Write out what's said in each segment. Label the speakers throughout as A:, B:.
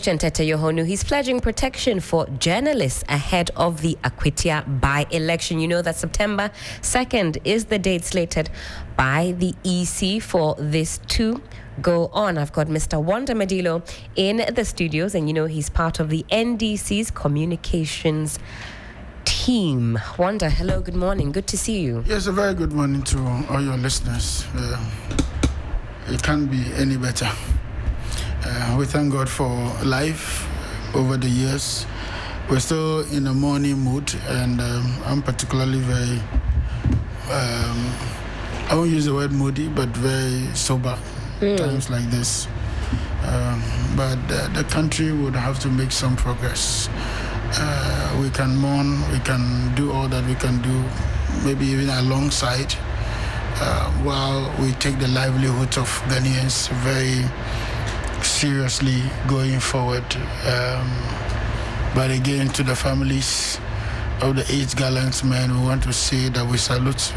A: Tete Yohonu, he's pledging protection for journalists ahead of the Akwatia by-election. You know that September 2nd is the date slated by the EC for this to go on. I've got Mr. Wanda Medilo in the studios, and you know he's part of the NDC's communications team. Wanda, hello, good morning. Good to see you.
B: Yes, a very good morning to all your listeners. It can't be any better. We thank God for life over the years. We're still in a morning mood, and I'm particularly very, I won't use the word moody, but very sober times like this. But the country would have to make some progress. We can mourn, we can do all that we can do, maybe even alongside, while we take the livelihood of Ghanaians very seriously going forward. But again, to the families of the 8 gallant men, we want to say that we salute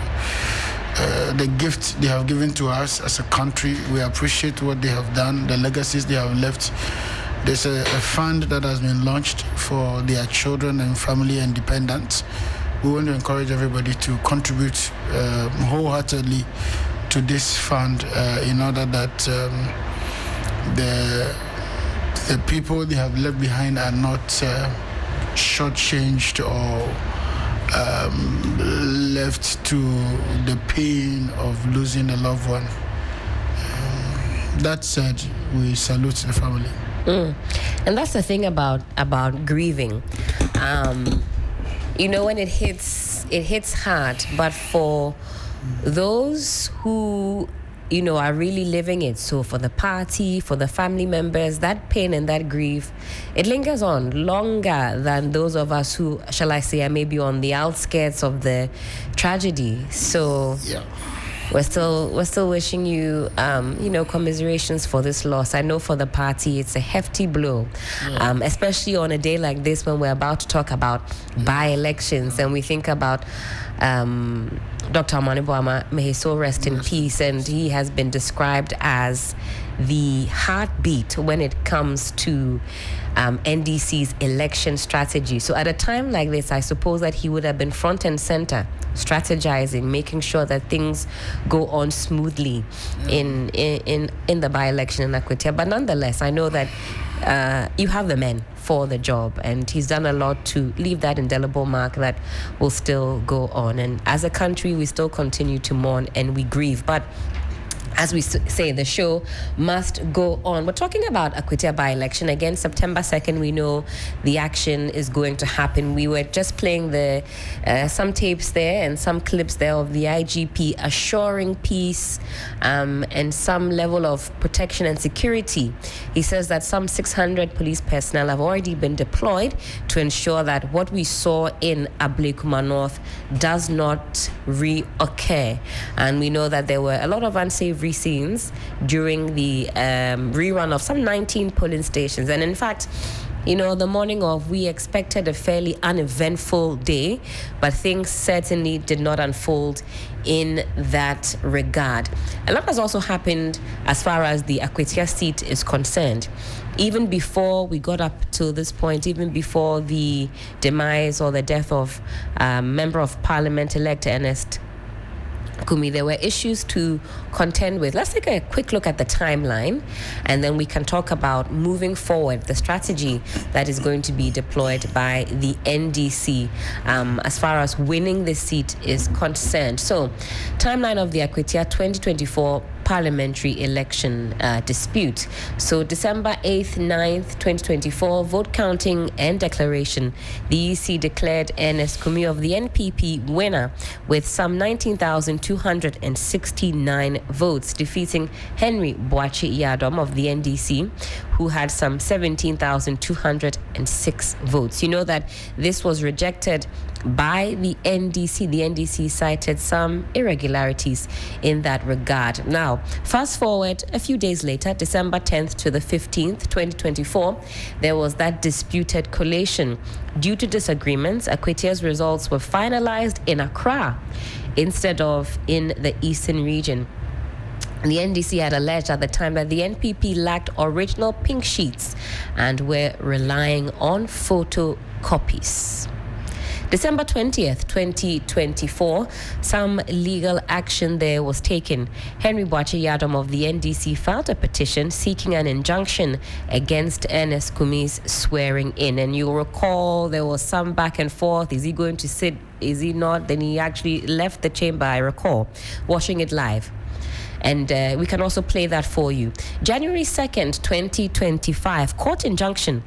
B: the gift they have given to us as a country. We appreciate what they have done, the legacies they have left. There's a fund that has been launched for their children and family and dependents. We want to encourage everybody to contribute wholeheartedly to this fund in order that the people they have left behind are not shortchanged or left to the pain of losing a loved one. That said, we salute the family.
A: And that's the thing about grieving. You know, when it hits hard, but for those who are really living it. So for the party, for the family members, that pain and that grief, it lingers on longer than those of us who, shall I say, are maybe on the outskirts of the tragedy. So
B: yeah.
A: We're still wishing you, commiserations for this loss. I know for the party, it's a hefty blow, especially on a day like this when we're about to talk about by-elections and we think about Dr. Amani Boama, may his soul rest in peace, and he has been described as the heartbeat when it comes to NDC's election strategy. So at a time like this, I suppose that he would have been front and center, strategizing, making sure that things go on smoothly in the by-election in Akwatia. But nonetheless, I know that you have the men for the job, and he's done a lot to leave that indelible mark that will still go on. And as a country, we still continue to mourn and we grieve. But as we say, the show must go on. We're talking about Akwatia by-election. Again, September 2nd, we know the action is going to happen. We were just playing some tapes there and some clips there of the IGP assuring peace and some level of protection and security. He says that some 600 police personnel have already been deployed to ensure that what we saw in Ablekuma North does not reoccur. And we know that there were a lot of unsavory scenes during the rerun of some 19 polling stations. And in fact, the morning of, we expected a fairly uneventful day, but things certainly did not unfold in that regard. A lot has also happened as far as the Akwatia seat is concerned. Even before we got up to this point, even before the demise or the death of Member of Parliament-elect Ernest Kumi, there were issues to contend with. Let's take a quick look at the timeline, and then we can talk about moving forward, the strategy that is going to be deployed by the NDC as far as winning this seat is concerned. So, timeline of the Akwatia 2024 parliamentary election dispute. So December 8th, 9th, 2024, vote counting and declaration. The EC declared Ernest Kumi of the NPP winner with some 19,269 votes, defeating Henry Boachi Yadom of the NDC, who had some 17,206 votes. You know that this was rejected by the NDC. The NDC cited some irregularities in that regard. Now, fast forward a few days later, December 10th to the 15th, 2024, there was that disputed collation. Due to disagreements, Akwatia's results were finalized in Accra instead of in the eastern region. The NDC had alleged at the time that the NPP lacked original pink sheets and were relying on photocopies. December 20th, 2024, some legal action there was taken. Henry Boakye-Yadom of the NDC filed a petition seeking an injunction against Ernest Kumi's swearing in. And you'll recall there was some back and forth. Is he going to sit? Is he not? Then he actually left the chamber, I recall, watching it live. And we can also play that for you. January 2nd, 2025, court injunction.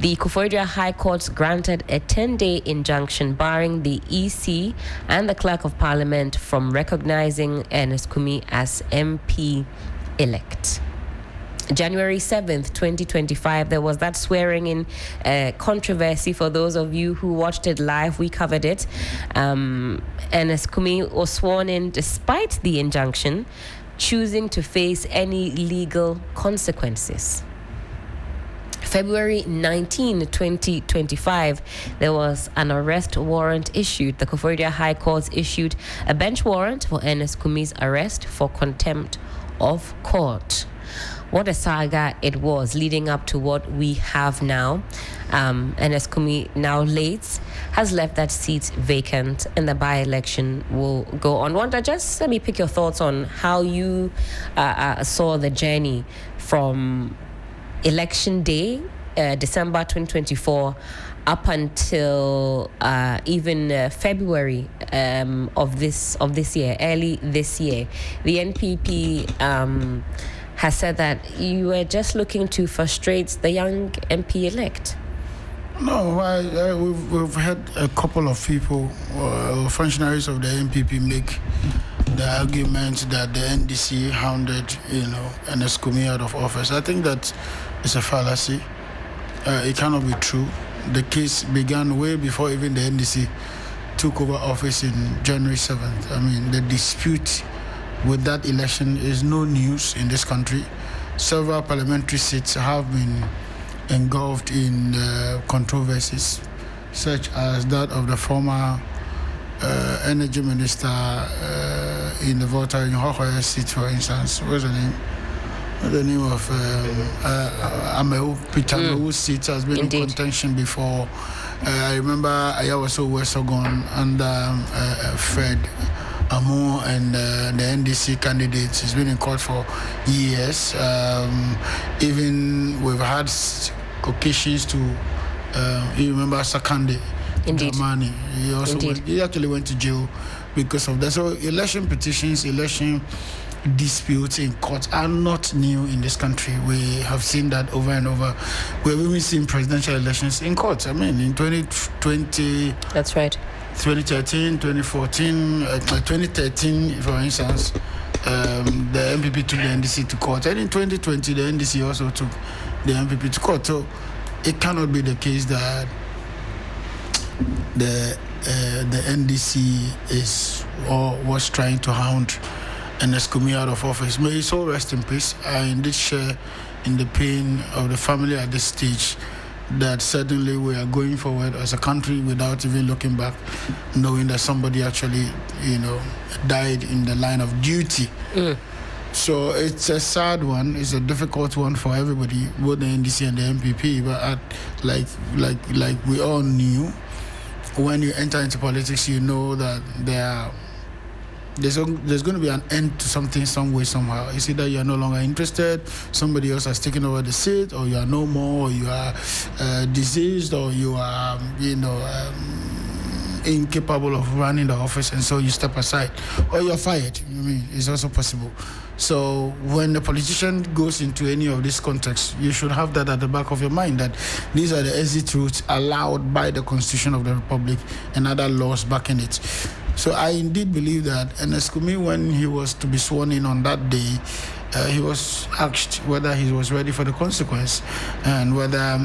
A: The Kufuor High Court granted a 10-day injunction barring the EC and the Clerk of Parliament from recognizing Ernest Kumi as MP-elect. January 7th, 2025, there was that swearing-in controversy. For those of you who watched it live, we covered it. Ernest Kumi was sworn in despite the injunction, choosing to face any legal consequences. February 19, 2025, there was an arrest warrant issued. The Kufuor High Court issued a bench warrant for Ernest Kumi's arrest for contempt of court. What a saga it was leading up to what we have now. Ernest Kumi, now late, has left that seat vacant and the by-election will go on. Wanda, just let me pick your thoughts on how you saw the journey from election day, December 2024, up until even February of this year, early this year. The NPP has said that you were just looking to frustrate the young MP-elect.
B: No, we've had a couple of people, functionaries of the NPP, make the argument that the NDC hounded, Ernest Kumi out of office. I think that is a fallacy. It cannot be true. The case began way before even the NDC took over office in January 7th. I mean, the dispute with that election is no news in this country. Several parliamentary seats have been engulfed in controversies, such as that of the former energy minister in the Volta in Hohoya seat, for instance. What's the name? The name of Peter Amewu's seat has been
A: Indeed.
B: in contention before. I remember Ayawaso Wesogon and Fred Amu and the NDC candidates. He's been in court for years. Even we've had occasions to, you remember Sakande Dramani. He actually went to jail because of that. So election petitions, election disputes in court are not new in this country. We have seen that over and over. We've even seen presidential elections in court. I mean, in 2020...
A: That's right.
B: 2013, 2014, 2013, for instance, the MPP took the NDC to court. And in 2020, the NDC also took the MPP to court. So it cannot be the case that the NDC is or was trying to hound Ernest Kumi out of office. May his soul rest in peace. I indeed share in the pain of the family at this stage, that certainly we are going forward as a country without even looking back, knowing that somebody actually, died in the line of duty. So it's a sad one. It's a difficult one for everybody, both the NDC and the MPP. But like we all knew, when you enter into politics, you know that there's going to be an end to something some way, somehow. It's either you are no longer interested, somebody else has taken over the seat, or you are no more, or you are diseased, or you are, incapable of running the office, and so you step aside, or you're fired. I mean, it's also possible. So when the politician goes into any of these contexts, you should have that at the back of your mind, that these are the exit routes allowed by the Constitution of the Republic and other laws backing it. So I indeed believe that Ernest Kumi, when he was to be sworn in on that day, he was asked whether he was ready for the consequence and whether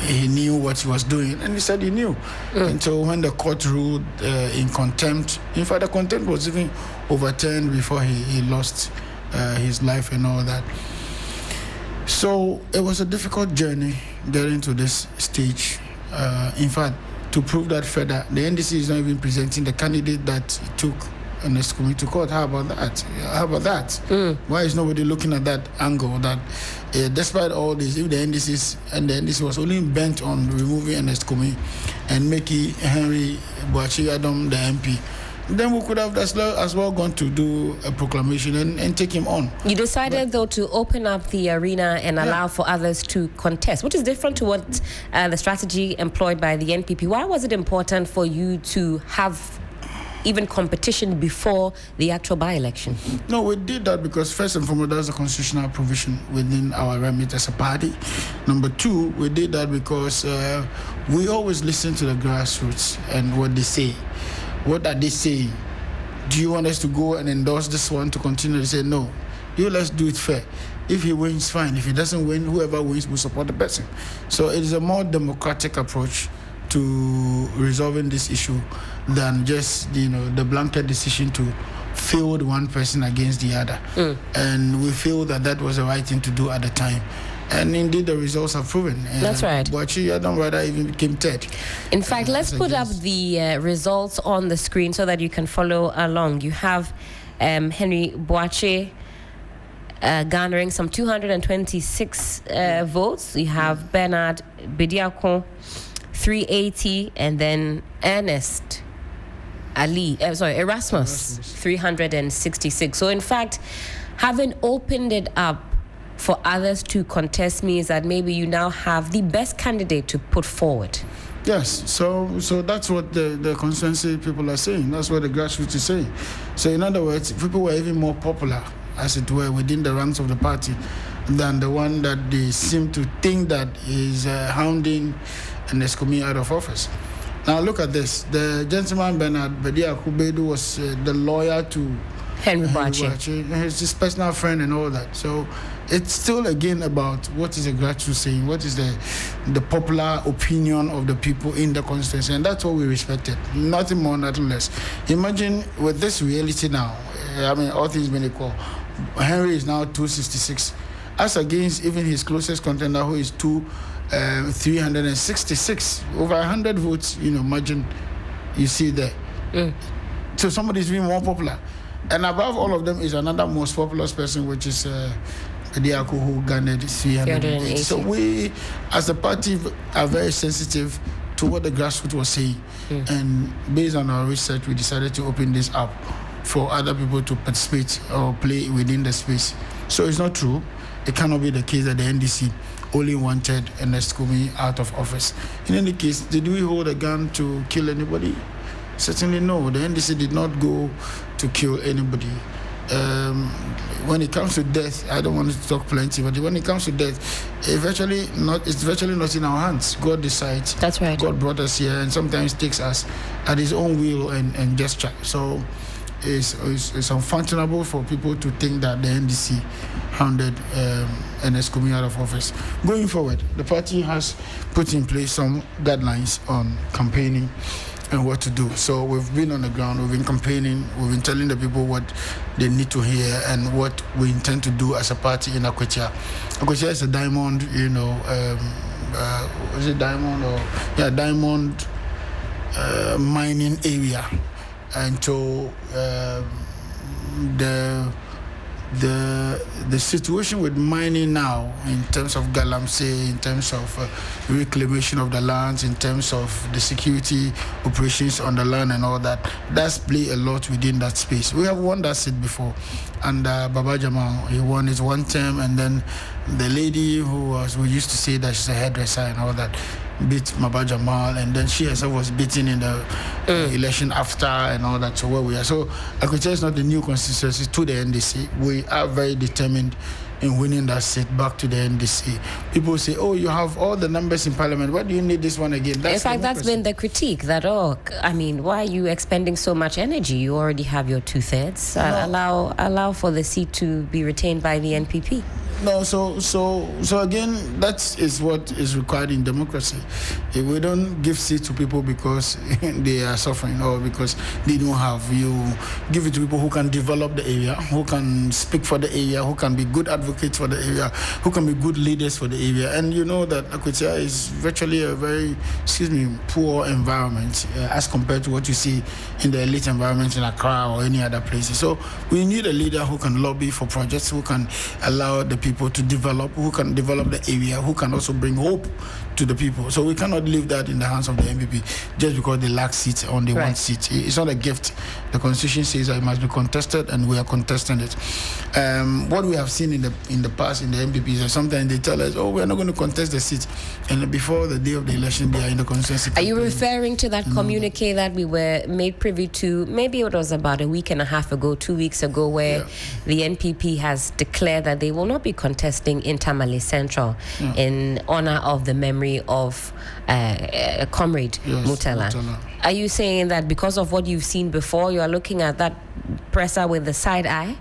B: he knew what he was doing. And he said he knew. And so when the court ruled in contempt, in fact, the contempt was even overturned before he lost his life and all that. So it was a difficult journey getting to this stage. In fact, to prove that further, the NDC is not even presenting the candidate that took Ernest Kumi to court. How about that? Why is nobody looking at that angle? That despite all this, if the NDC was only bent on removing Ernest Kumi and making Henry Boachi Adam the MP, then we could have as well gone to do a proclamation and take him on.
A: You decided, though, to open up the arena and allow for others to contest, which is different to what the strategy employed by the NPP. Why was it important for you to have even competition before the actual by-election?
B: No, we did that because first and foremost, that's a constitutional provision within our remit as a party. Number two, we did that because we always listen to the grassroots and what they say. What are they saying? Do you want us to go and endorse this one to continue to say no? Let's do it fair. If he wins, fine. If he doesn't win, whoever wins will support the person. So it is a more democratic approach to resolving this issue than just the blanket decision to field one person against the other. And we feel that was the right thing to do at the time. And indeed, the results have proven.
A: That's right.
B: Boachi Adam rather even became third.
A: In fact, let's put up the results on the screen so that you can follow along. You have Henry Boachi garnering some 226 votes. You have Bernard Bediako, 380, and then Erasmus, 366. So in fact, having opened it up for others to contest means that maybe you now have the best candidate to put forward.
B: Yes, so that's what the constituency people are saying. That's what the grassroots is saying. So in other words, people were even more popular, as it were, within the ranks of the party than the one that they seem to think that is hounding Ernest Kumi out of office. Now look at this. The gentleman Bernard Bediako was the lawyer to
A: Henry Boachi.
B: He's his personal friend and all that. So it's still again about what is the grassroots saying, what is the popular opinion of the people in the constituency, and that's what we respected. Nothing more, nothing less. Imagine with this reality now, all things being equal, Henry is now 266, as against even his closest contender who is 366, over 100 votes, margin you see there. So somebody is being more popular. And above all of them is another most popular person, which is Diako, who garnered 380. So we, as a party, are very sensitive to what the grassroots was saying. And based on our research, we decided to open this up for other people to participate or play within the space. So it's not true. It cannot be the case that the NDC only wanted Ernest Kumi out of office. In any case, did we hold a gun to kill anybody? Certainly no. The NDC did not go to kill anybody. When it comes to death, I don't want to talk plenty, but when it comes to death, it's virtually not in our hands. God decides.
A: That's right.
B: God brought us here and sometimes takes us at his own will and gesture. So it's unfunctionable for people to think that the NDC hounded Ernest Kumi out of office. Going forward, the party has put in place some guidelines on campaigning and what to do. So we've been on the ground, we've been campaigning, we've been telling the people what they need to hear and what we intend to do as a party in Akwatia. Akwatia is a diamond, is it diamond or diamond mining area, and so the situation with mining now, in terms of galamsey, in terms of reclamation of the lands, in terms of the security operations on the land and all that, does play a lot within that space. We have won that seat before, and Baba Jamal, he won his one term, and then the lady we used to say that she's a hairdresser and all that, beat Baba Jamal, and then she herself was beaten in the election after and all that. So where we are. So Akwatia is not the new constituency to the NDC. We are very determined in winning that seat back to the NDC. People say, oh, you have all the numbers in parliament. Why do you need this one again?
A: In fact, that's been the critique that, why are you expending so much energy? You already have your 2/3. Allow for the seat to be retained by the NPP.
B: No, so again, that is what is required in democracy. If we don't give seat to people because they are suffering or because they don't have, you give it to people who can develop the area, who can speak for the area, who can be good advocates for the area, who can be good leaders for the area. And you know that Akwatia is virtually a very, poor environment as compared to what you see in the elite environment in Accra or any other places. So we need a leader who can lobby for projects, who can allow the people to develop, who can develop the area, who can also bring hope to the people. So we cannot leave that in the hands of the MPP just because they lack seats or they want seats. It's not a gift. The Constitution says that it must be contested, and we are contesting it. What we have seen in the past in the MPP is that sometimes they tell us, "Oh, we are not going to contest the seat," and before the day of the election, they are in the constituency.
A: Are you referring to that communique that we were made privy to? Maybe it was about a week and a half ago, 2 weeks ago, where the NPP has declared that they will not be contesting in Tamale Central in honor of the memory of Comrade Mutala. Are you saying that because of what you've seen before, you are looking at that presser with the side eye?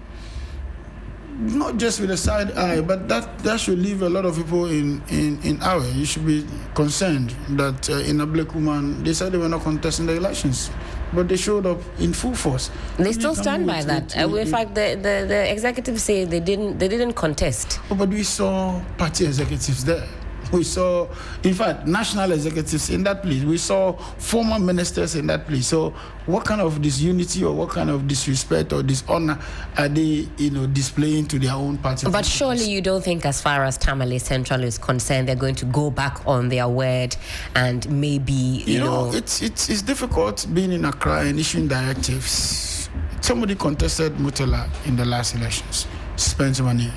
B: Not just with a side eye, but that should leave a lot of people in awe. You should be concerned that in Ablekuman, they said they were not contesting the elections, but they showed up in full force.
A: They still stand by that. In fact, the executives say they didn't contest.
B: Oh, but we saw party executives there. We saw, in fact, national executives in that place. We saw former ministers in that place. So what kind of disunity or what kind of disrespect or dishonor are they, displaying to their own party?
A: But surely you don't think, as far as Tamale Central is concerned, they're going to go back on their word and maybe, you know...
B: It's difficult being in Accra and issuing directives. Somebody contested Mutala in the last elections, spent money,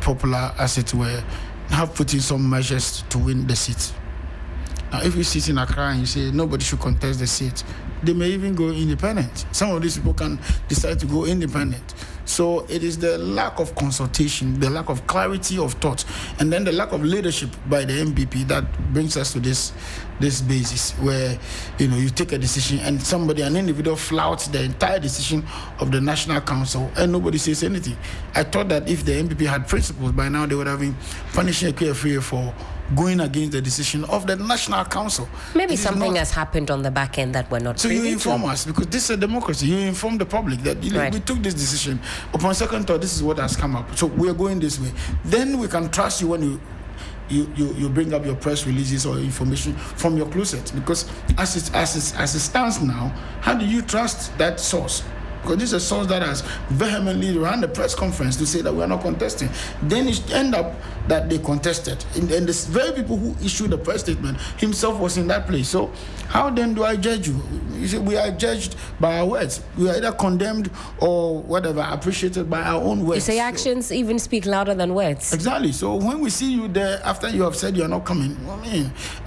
B: popular as it were, have put in some measures to win the seat. Now, if you sit in Accra and you say nobody should contest the seat, they may even go independent. Some of these people can decide to go independent. So it is the lack of consultation, the lack of clarity of thought, and then the lack of leadership by the MPP that brings us to this basis where, you take a decision and an individual flouts the entire decision of the National Council and nobody says anything. I thought that if the MPP had principles, by now they would have been punishing Akwatia for going against the decision of the National Council.
A: Maybe something has happened on the back end that we're not
B: privy to. So you inform us, because this is a democracy. You inform the public that we took this decision. Upon second thought, this is what has come up. So we are going this way. Then we can trust you when you bring up your press releases or information from your closet. Because as it stands now, how do you trust that source? Because this is a source that has vehemently run the press conference to say that we are not contesting. Then it end up that they contested. And the very people who issued the press statement himself was in that place. So how then do I judge you? You see, we are judged by our words. We are either condemned or whatever, appreciated by our own words.
A: You say actions even speak louder than words.
B: Exactly. So when we see you there after you have said you are not coming,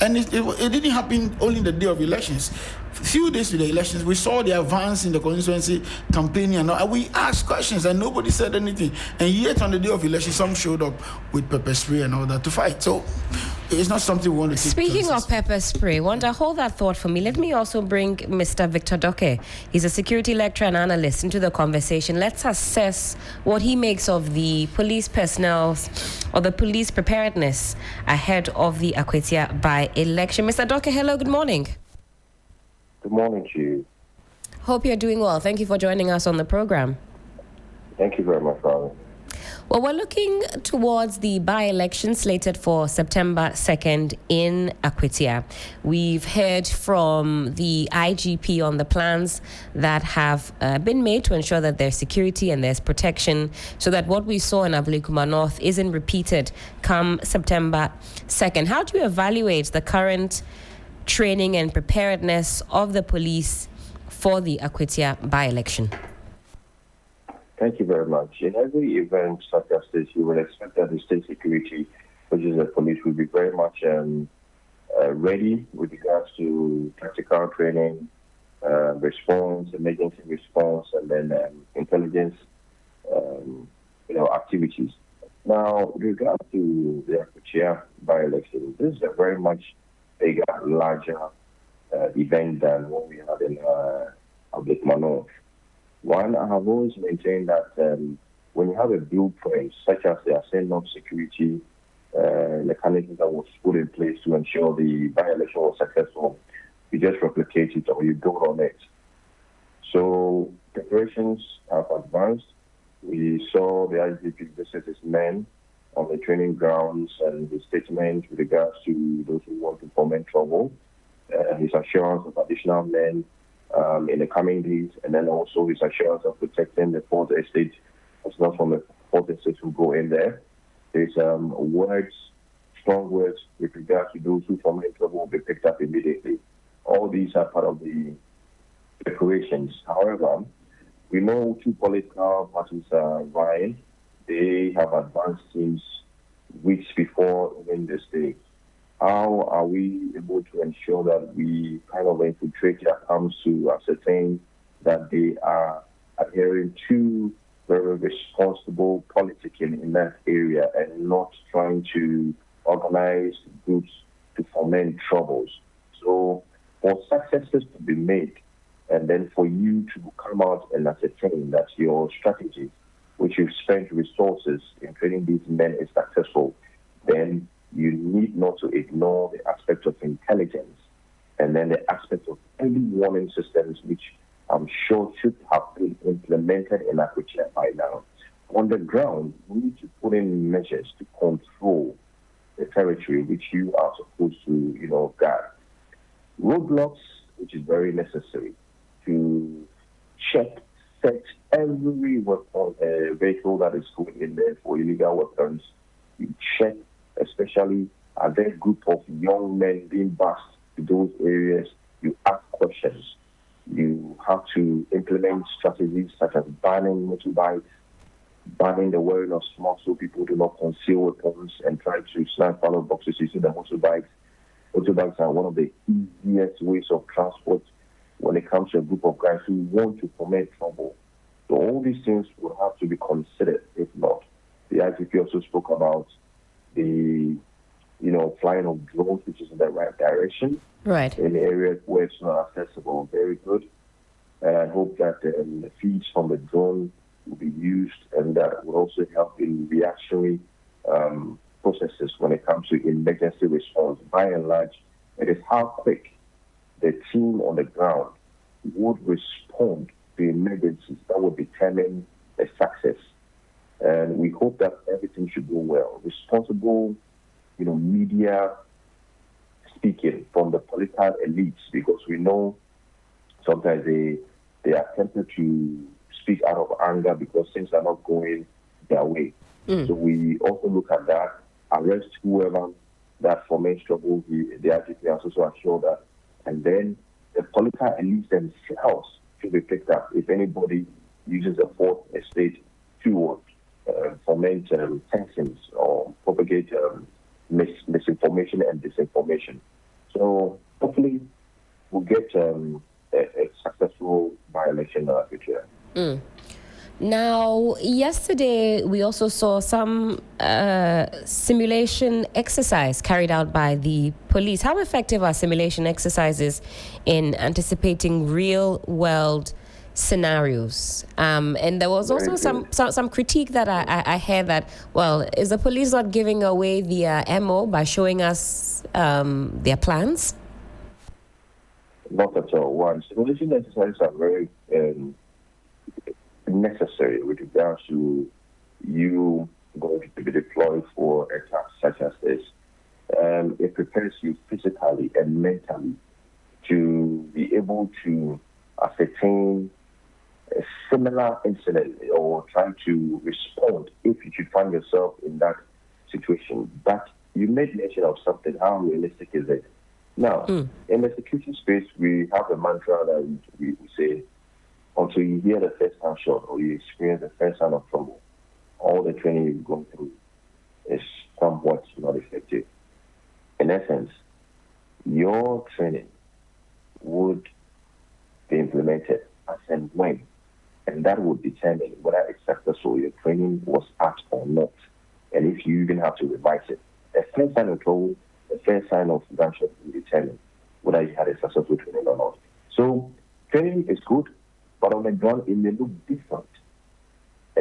B: and it didn't happen only the day of elections. Few days to the elections, we saw the advance in the constituency campaigning, and we asked questions and nobody said anything. And yet on the day of election, some showed up with pepper spray and all that to fight. So it's not something we want to take.
A: Speaking of pepper spray, Wanda, hold that thought for me. Let me also bring Mr. Victor Doke. He's a security lecturer and analyst into the conversation. Let's assess what he makes of the police personnel or the police preparedness ahead of the Akwatia by-election. Mr. Doke, hello, good morning.
C: Good morning to you.
A: Hope you're doing well. Thank you for joining us on the program.
C: Thank you very much, Robin.
A: Well, we're looking towards the by-election slated for September 2nd in Akwatia. We've heard from the IGP on the plans that have been made to ensure that there's security and there's protection so that what we saw in Ablekuma North isn't repeated come September 2nd. How do you evaluate the current training and preparedness of the police for the Akwatia by-election?
C: Thank you very much. In every event such as this, you will expect that the state security, which is the police, will be very much ready with regards to tactical training, response, emergency response, and then intelligence, activities. Now, with regard to the Akwatia by-election, this is a very much bigger, larger event than what we had in Ablekuma North. One, I have always maintained that when you have a blueprint, such as the Preparedness of Security mechanism that was put in place to ensure the by-election was successful, you just replicate it or you build on it. So preparations have advanced. We saw the IGP visit his men on the training grounds and his statement with regards to those who want to foment trouble, his assurance of additional men in the coming days, and then also his assurance of protecting the fourth estate. It's not from the fourth estate who go in there. There's words, strong words with regards to those who foment trouble will be picked up immediately. All these are part of the preparations. However, we know two political parties are vying. They have advanced teams weeks before even this day. How are we able to ensure that we kind of infiltrate their camps to ascertain that they are adhering to very responsible politicking in that area and not trying to organize groups to foment troubles? So for successes to be made, and then for you to come out and ascertain that your strategy, which you've spent resources in training these men, is successful, then you need not to ignore the aspect of intelligence and then the aspect of early warning systems, which I'm sure should have been implemented in Akwatia by now. On the ground, we need to put in measures to control the territory which you are supposed to, guard. Roadblocks, which is very necessary, to check, search every weapon, vehicle that is going in there for illegal weapons. You check, especially, are there a group of young men being bused to those areas? You ask questions. You have to implement strategies such as banning motorbikes, banning the wearing of smokes so people do not conceal weapons and try to snap ballot boxes using the motorbikes. Motorbikes are one of the easiest ways of transport when it comes to a group of guys who want to foment trouble. So all these things will have to be considered. If not, the IGP also spoke about the, flying of drones, which is in the right direction.
A: Right.
C: In areas where it's not accessible. Very good. And I hope that the feeds from the drone will be used, and that will also help in reactionary processes when it comes to emergency response. By and large, it is how quick the team on the ground would respond to emergencies that will determine the success. And we hope that everything should go well. Responsible, media speaking from the political elites, because we know sometimes they are tempted to speak out of anger because things are not going their way. So we also look at that, arrest whoever that foments trouble. The IGP has also assured that. And then the political elites themselves should be picked up if anybody uses the fourth estate to foment tensions or propagate misinformation and disinformation. So hopefully we'll get a successful by-election in the future.
A: Now, yesterday we also saw some simulation exercise carried out by the police. How effective are simulation exercises in anticipating real-world scenarios? And there was also some critique that I heard that, well, is the police not giving away their MO by showing us their plans?
C: Not at all. One, simulation exercises are very necessary with regards to you going to be deployed for attacks such as this. It prepares you physically and mentally to be able to ascertain a similar incident or try to respond if you should find yourself in that situation. But you made mention of something. How realistic is it? Now, in the security space, we have a mantra that we say, until you hear the first hand shot or you experience the first hand of trouble, all the training you've gone through is somewhat not effective. In essence, your training would be implemented as and when, and that would determine whether it's successful, your training was apt or not, and if you even have to revise it. The first sign of trouble, the first sign of gunshot will determine whether you had a successful training or not. So training is good, but on the ground, it may look different.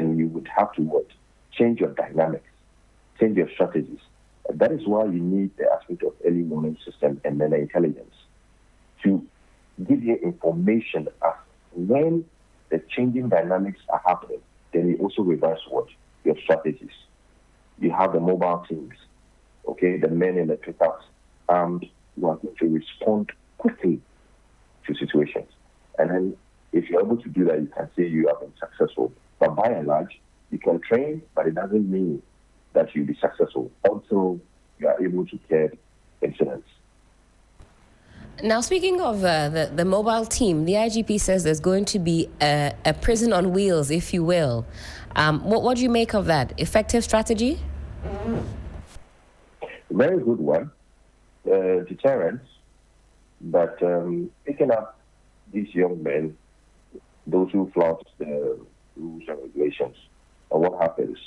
C: and you would have to what? Change your dynamics, change your strategies. And that is why you need the aspect of early warning system and then intelligence to give you information as when the changing dynamics are happening. Then you also revise what? Your strategies. You have the mobile teams, okay, the men in the pickups, and you are going to respond quickly to situations. And then if you're able to do that, you can say you have been successful. But by and large, you can train, but it doesn't mean that you'll be successful until you are able to curb incidents.
A: Now, speaking of the mobile team, the IGP says there's going to be a prison on wheels, if you will. What do you make of that? Effective strategy?
C: Very good one. Deterrence, but picking up these young men, those who flout the rules and regulations. And what happens?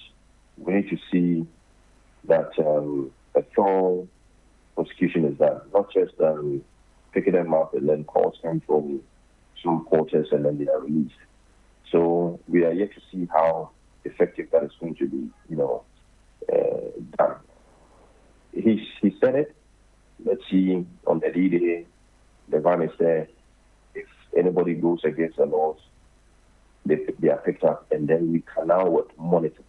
C: We need to see that a thorough prosecution is done, not just picking them up and then calls them from some quarters and then they are released. So we are yet to see how effective that is going to be, done. He said it. Let's see on the D-Day, the van is there. If anybody goes against the laws, they are picked up, and then we can now monitor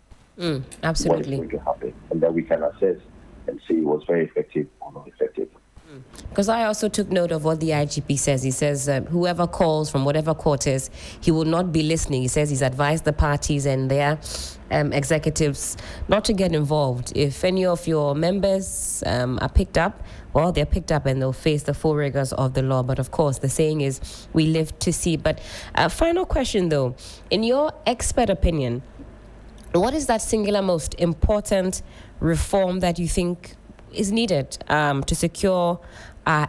A: absolutely
C: what is going to happen, and then we can assess and see what's very effective or not effective.
A: Because I also took note of what the IGP says. He says whoever calls from whatever quarters, he will not be listening. He says he's advised the parties and their executives not to get involved. If any of your members are picked up, well, they're picked up and they'll face the full rigors of the law. But of course, the saying is, we live to see. But final question, though. In your expert opinion, what is that singular most important reform that you think is needed to secure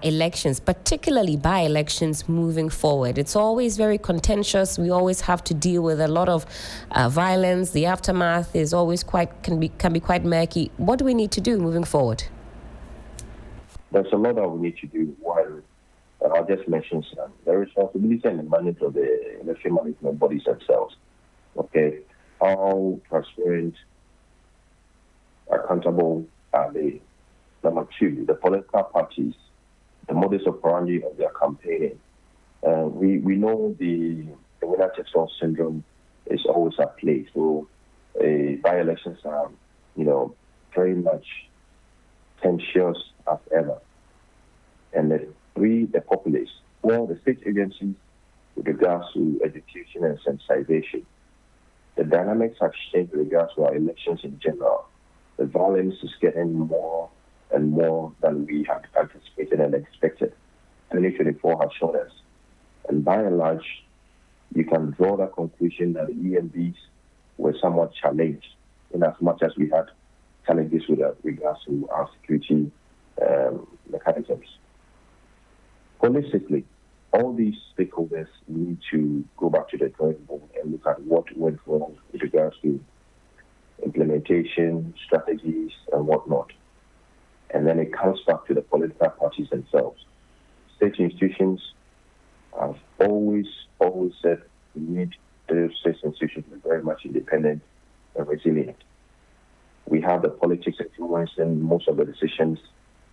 A: elections, particularly by-elections moving forward? It's always very contentious. We always have to deal with a lot of violence. The aftermath is always can be quite murky. What do we need to do moving forward?
C: There's a lot that we need to do. One, I'll just mention some. The responsibility and the mandate of the election management bodies themselves. Okay, how transparent, accountable are they? Number two, the political parties, the modus operandi of their campaigning. We know the winner takes all syndrome is always at play. So by-elections are, very much tensions as ever. And the populace, well, the state agencies with regards to education and sensitization. The dynamics have changed with regards to our elections in general. The violence is getting more and more than we had anticipated and expected. 2024 has shown us. And by and large, you can draw the conclusion that the EMBs were somewhat challenged in as much as we had challenges with regards to our security mechanisms. Holistically, all these stakeholders need to go back to the drawing board and look at what went wrong with regards to implementation, strategies, and whatnot. And then it comes back to the political parties themselves. State institutions have always said we need those state institutions to be very much independent and resilient. We have the politics influencing most of the decisions,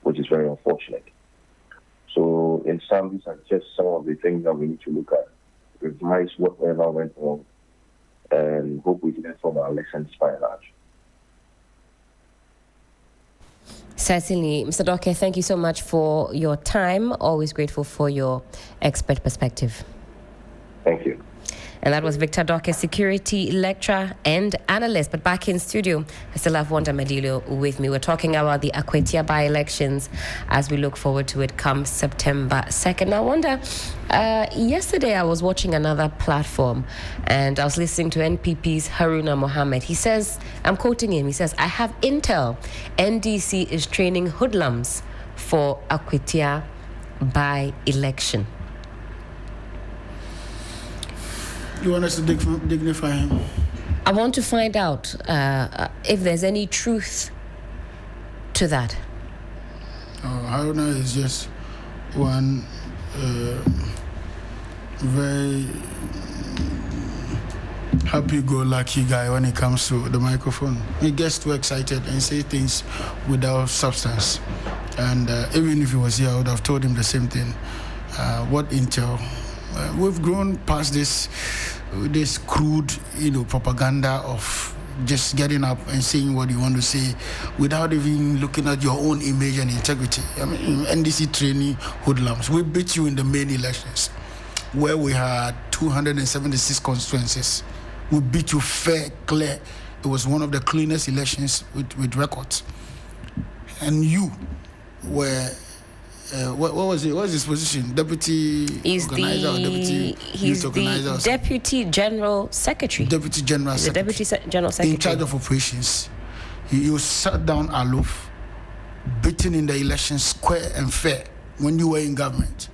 C: which is very unfortunate. So in sum, these are just some of the things that we need to look at, revise whatever went wrong, and hope we learn from our lessons by and large.
A: Certainly. Mr. Doke, thank you so much for your time. Always grateful for your expert perspective.
C: Thank you.
A: And that was Victor Doke, security lecturer and analyst. But back in studio, I still have Wanda Medilio with me. We're talking about the Akwatia by-elections as we look forward to it come September 2nd. Now, Wanda, yesterday I was watching another platform and I was listening to NPP's Haruna Mohammed. He says, I'm quoting him, he says, I have intel. NDC is training hoodlums for Akwatia by-election.
B: You want us to dignify him?
A: I want to find out if there's any truth to that.
B: Haruna is just one very happy-go-lucky guy when it comes to the microphone. He gets too excited and say things without substance. And even if he was here, I would have told him the same thing. What intel? We've grown past this crude, propaganda of just getting up and saying what you want to say without even looking at your own image and integrity. I mean, NDC training hoodlums. We beat you in the main elections, where we had 276 constituencies. We beat you fair, clear. It was one of the cleanest elections with records. And you were, what was it? What was his position? Deputy organizer or deputy youth organizer?
A: He's the Deputy General Secretary.
B: Deputy General Secretary.
A: The Deputy General Secretary.
B: In charge of operations. You sat down aloof, beaten in the election square and fair when you were in government.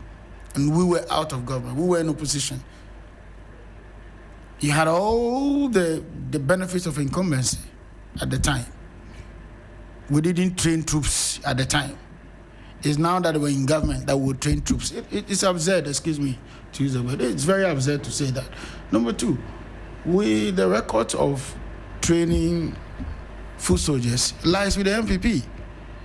B: And we were out of government. We were in opposition. You had all the benefits of incumbency at the time. We didn't train troops at the time. It's now that we're in government that we'll train troops. It's absurd, excuse me to use the word. It's very absurd to say that. Number two, the record of training foot soldiers lies with the MPP.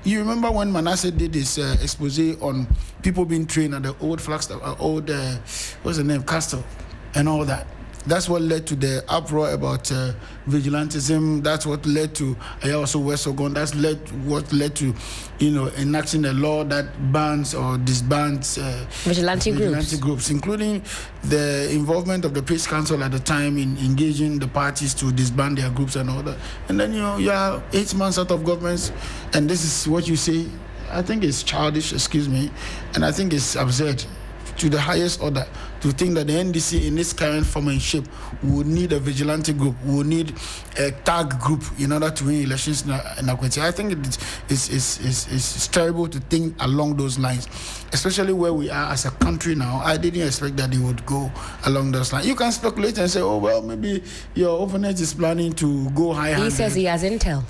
B: You remember when Manasseh did this expose on people being trained at the old Flagstaff, what's the name, Castle, and all that. That's what led to the uproar about vigilantism. That's what led to also West Ogon. That's what led to, enacting a law that bans or disbands
A: vigilante
B: groups, including the involvement of the Peace Council at the time in engaging the parties to disband their groups and all that. And then you are 8 months out of government, and this is what you say. I think it's childish, excuse me, and I think it's absurd to the highest order to think that the NDC in its current form and shape would need a vigilante group, would need a tag group in order to win elections in Akwatia. I think it's terrible to think along those lines, especially where we are as a country now. I didn't expect that it would go along those lines. You can speculate and say, oh, well, maybe your opponent is planning to go high-handed.
A: He says he has intel.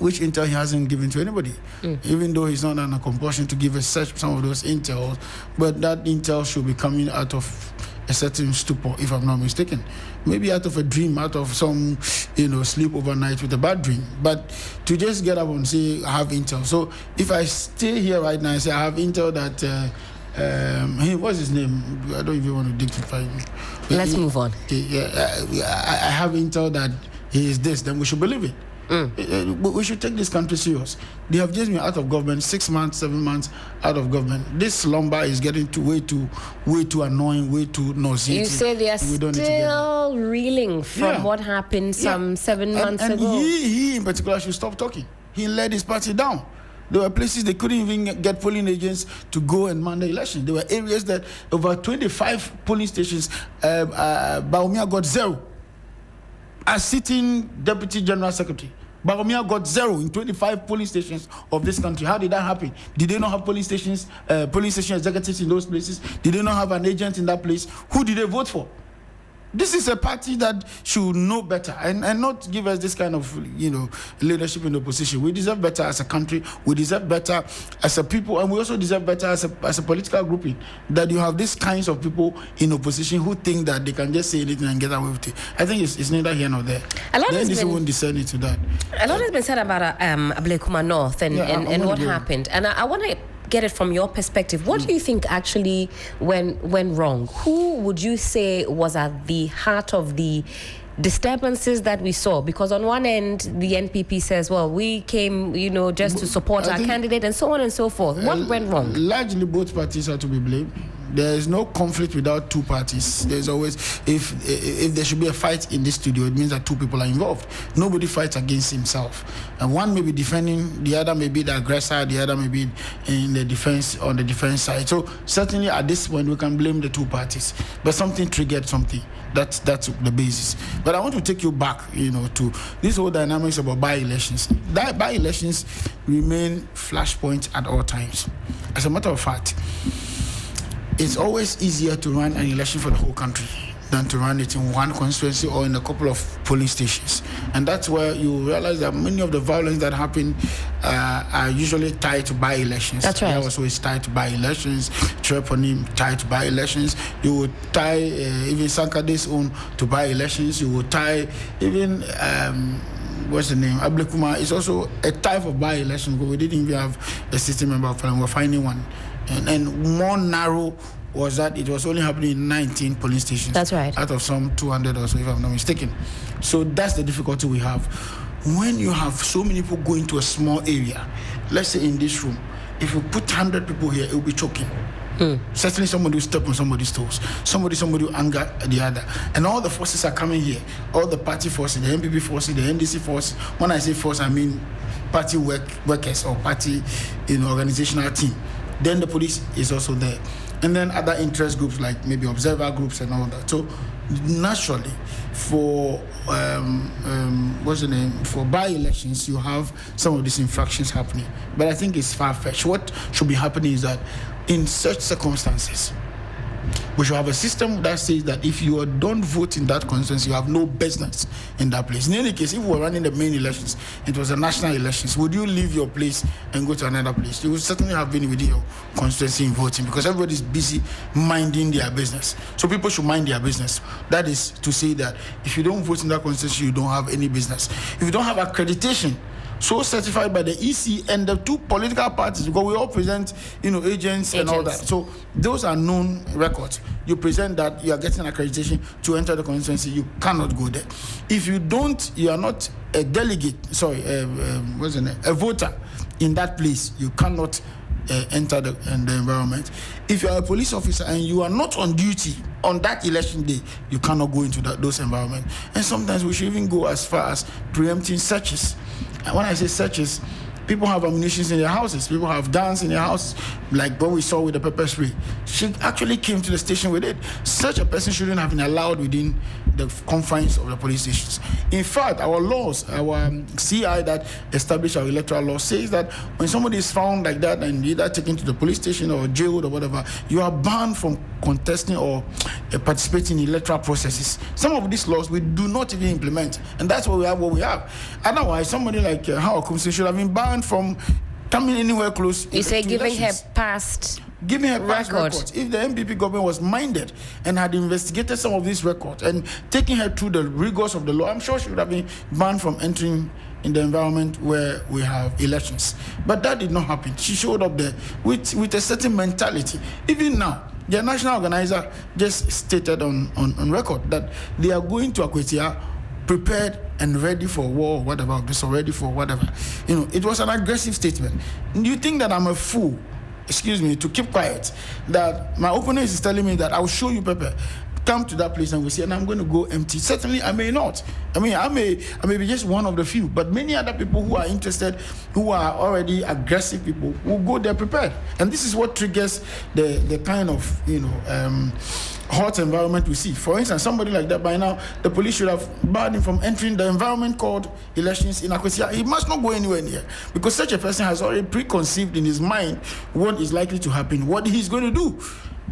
B: Which intel he hasn't given to anybody, even though he's not under compulsion to give us some of those intels. But that intel should be coming out of a certain stupor, if I'm not mistaken. Maybe out of a dream, out of some, sleep overnight with a bad dream. But to just get up and say, I have intel. So if I stay here right now and say, I have intel that, what's his name? I don't even want to dictate him.
A: Let's move on.
B: I have intel that he is this, then we should believe it. We should take this country serious. They have just been out of government 6 months, 7 months out of government. This slumber is getting way too annoying, way too nauseating.
A: You say they are still reeling from what happened some 7 months ago.
B: And he in particular should stop talking. He led his party down. There were places they couldn't even get polling agents to go and man the election. There were areas that over 25 polling stations, Baumia got 0. As sitting Deputy General Secretary, Baromia got 0 in 25 police stations of this country. How did that happen? Did they not have police station executives in those places? Did they not have an agent in that place? Who did they vote for? This is a party that should know better and not give us this kind of, leadership in the opposition. We deserve better as a country. We deserve better as a people. And we also deserve better as a political grouping. That you have these kinds of people in opposition who think that they can just say anything and get away with it. I think it's neither here nor there. The NDC won't discern it to that.
A: A lot has been said about Ablekuma North and what happened. And I want to get it from your perspective. What do you think actually went wrong? Who would you say was at the heart of the disturbances that we saw? Because on one end, the NPP says, well, we came, just to support our candidate and so on and so forth. What went wrong? Largely,
B: both parties are to be blamed. There is no conflict without two parties. There's always, if there should be a fight in this studio, it means that two people are involved. Nobody fights against himself. And one may be defending, the other may be the aggressor, the other may be in the defense, on the defense side. So certainly at this point, we can blame the two parties. But something triggered something. That's the basis. But I want to take you back, to this whole dynamics about by-elections. By-elections remain flashpoints at all times. As a matter of fact, it's always easier to run an election for the whole country than to run it in one constituency or in a couple of polling stations. And that's where you realize that many of the violence that happen are usually tied to by-elections.
A: That's right.
B: That was always tied to by-elections. Treponim tied to by-elections. You would tie even Sankade's own to by-elections. You would tie even what's the name? Ablekuma is also a type of by-election, but we didn't even have a sitting member of parliament. We're finding one. And more narrow was that it was only happening in 19 polling stations.
A: That's right.
B: Out of some 200 or so, if I'm not mistaken. So that's the difficulty we have. When you have so many people going to a small area, let's say in this room, if you put 100 people here, it will be choking. Certainly somebody will step on somebody's toes. Somebody will anger the other. And all the forces are coming here. All the party forces, the MPP forces, the NDC forces. When I say force, I mean party workers or party organizational team. Then the police is also there. And then other interest groups like maybe observer groups and all that. So naturally, for for by-elections, you have some of these infractions happening. But I think it's far-fetched. What should be happening is that in such circumstances, we should have a system that says that if you don't vote in that constituency, you have no business in that place. In any case, if we were running the main elections, it was the national elections, would you leave your place and go to another place? You would certainly have been within your constituency in voting, because everybody's busy minding their business. So people should mind their business. That is to say that if you don't vote in that constituency, you don't have any business. If you don't have accreditation so certified by the EC and the two political parties, because we all present, agents and all that. So those are known records. You present that you are getting accreditation to enter the constituency, you cannot go there. If you don't, you are not a delegate, a voter in that place, you cannot enter the environment. If you are a police officer and you are not on duty on that election day, you cannot go into those environments. And sometimes we should even go as far as preempting searches. And when I say searches, people have ammunition in their houses. People have guns in their houses, like what we saw with the pepper spray. She actually came to the station with it. Such a person shouldn't have been allowed within the confines of the police stations. In fact, our laws, our CI that established our electoral law says that when somebody is found like that and either taken to the police station or jailed or whatever, you are banned from contesting or participating in electoral processes. Some of these laws we do not even implement, and that's what we have. Otherwise, somebody like Howard Kumsi should have been banned from coming anywhere close.
A: You say giving her past records.
B: If the MPP government was minded and had investigated some of these records and taken her through the rigors of the law, I'm sure she would have been banned from entering in the environment where we have elections. But that did not happen. She showed up there with a certain mentality. Even now, the national organizer just stated on record that they are going to Akwatia prepared and ready for war, whatever, or ready for whatever. It was an aggressive statement. Do you think that I'm a fool, to keep quiet? That my opponent is telling me that I'll show you Pepe. Come to that place and we see, and I'm going to go empty. Certainly, I may not. I may be just one of the few, but many other people who are interested, who are already aggressive people, will go there prepared. And this is what triggers the kind of, hot environment we see. For instance, somebody like that, by now, the police should have barred him from entering the environment called elections in Akwatia. He must not go anywhere near, because such a person has already preconceived in his mind what is likely to happen, what he's going to do.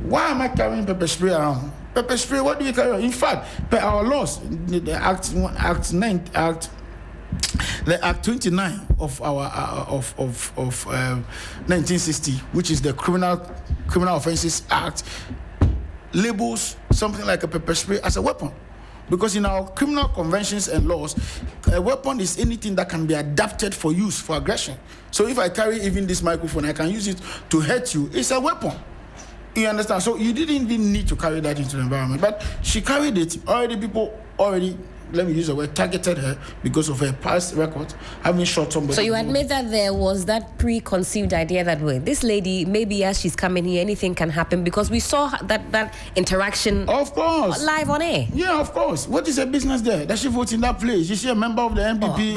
B: Why am I carrying pepper spray around? Pepper spray, what do you carry around? In fact, per our laws, the Act 29 of our of 1960, which is the Criminal Offences Act, labels something like a pepper spray as a weapon. Because in our criminal conventions and laws, a weapon is anything that can be adapted for use for aggression. So if I carry even this microphone, I can use it to hurt you. It's a weapon. You understand? So you didn't even need to carry that into the environment. But she carried it. People already, let me use the word, targeted her because of her past record, having shot somebody.
A: So you admit that there was that preconceived idea that, well, this lady, maybe as she's coming here, anything can happen, because we saw that interaction,
B: of course,
A: live on air.
B: Yeah, of course. What is her business there? Does she vote in that place? Is she a member of the MPP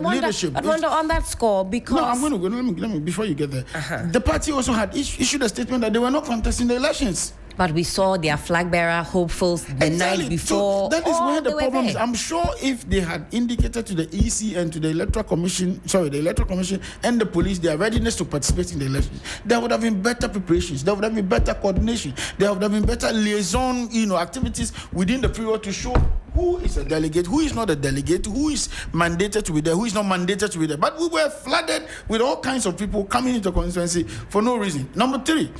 B: leadership?
A: I wonder on that score, because...
B: No, I'm going to go. Let me, before you get there. The party also had issued a statement that they were not contesting the elections.
A: But we saw their flag bearer hopefuls the night before.
B: So that is where the problem is.
A: there.
B: I'm sure if they had indicated to the EC and to the Electoral Commission and the police their readiness to participate in the election, there would have been better preparations. There would have been better coordination. There would have been better liaison, activities within the period to show who is a delegate, who is not a delegate, who is mandated to be there, who is not mandated to be there. But we were flooded with all kinds of people coming into constituency for no reason. Number 3,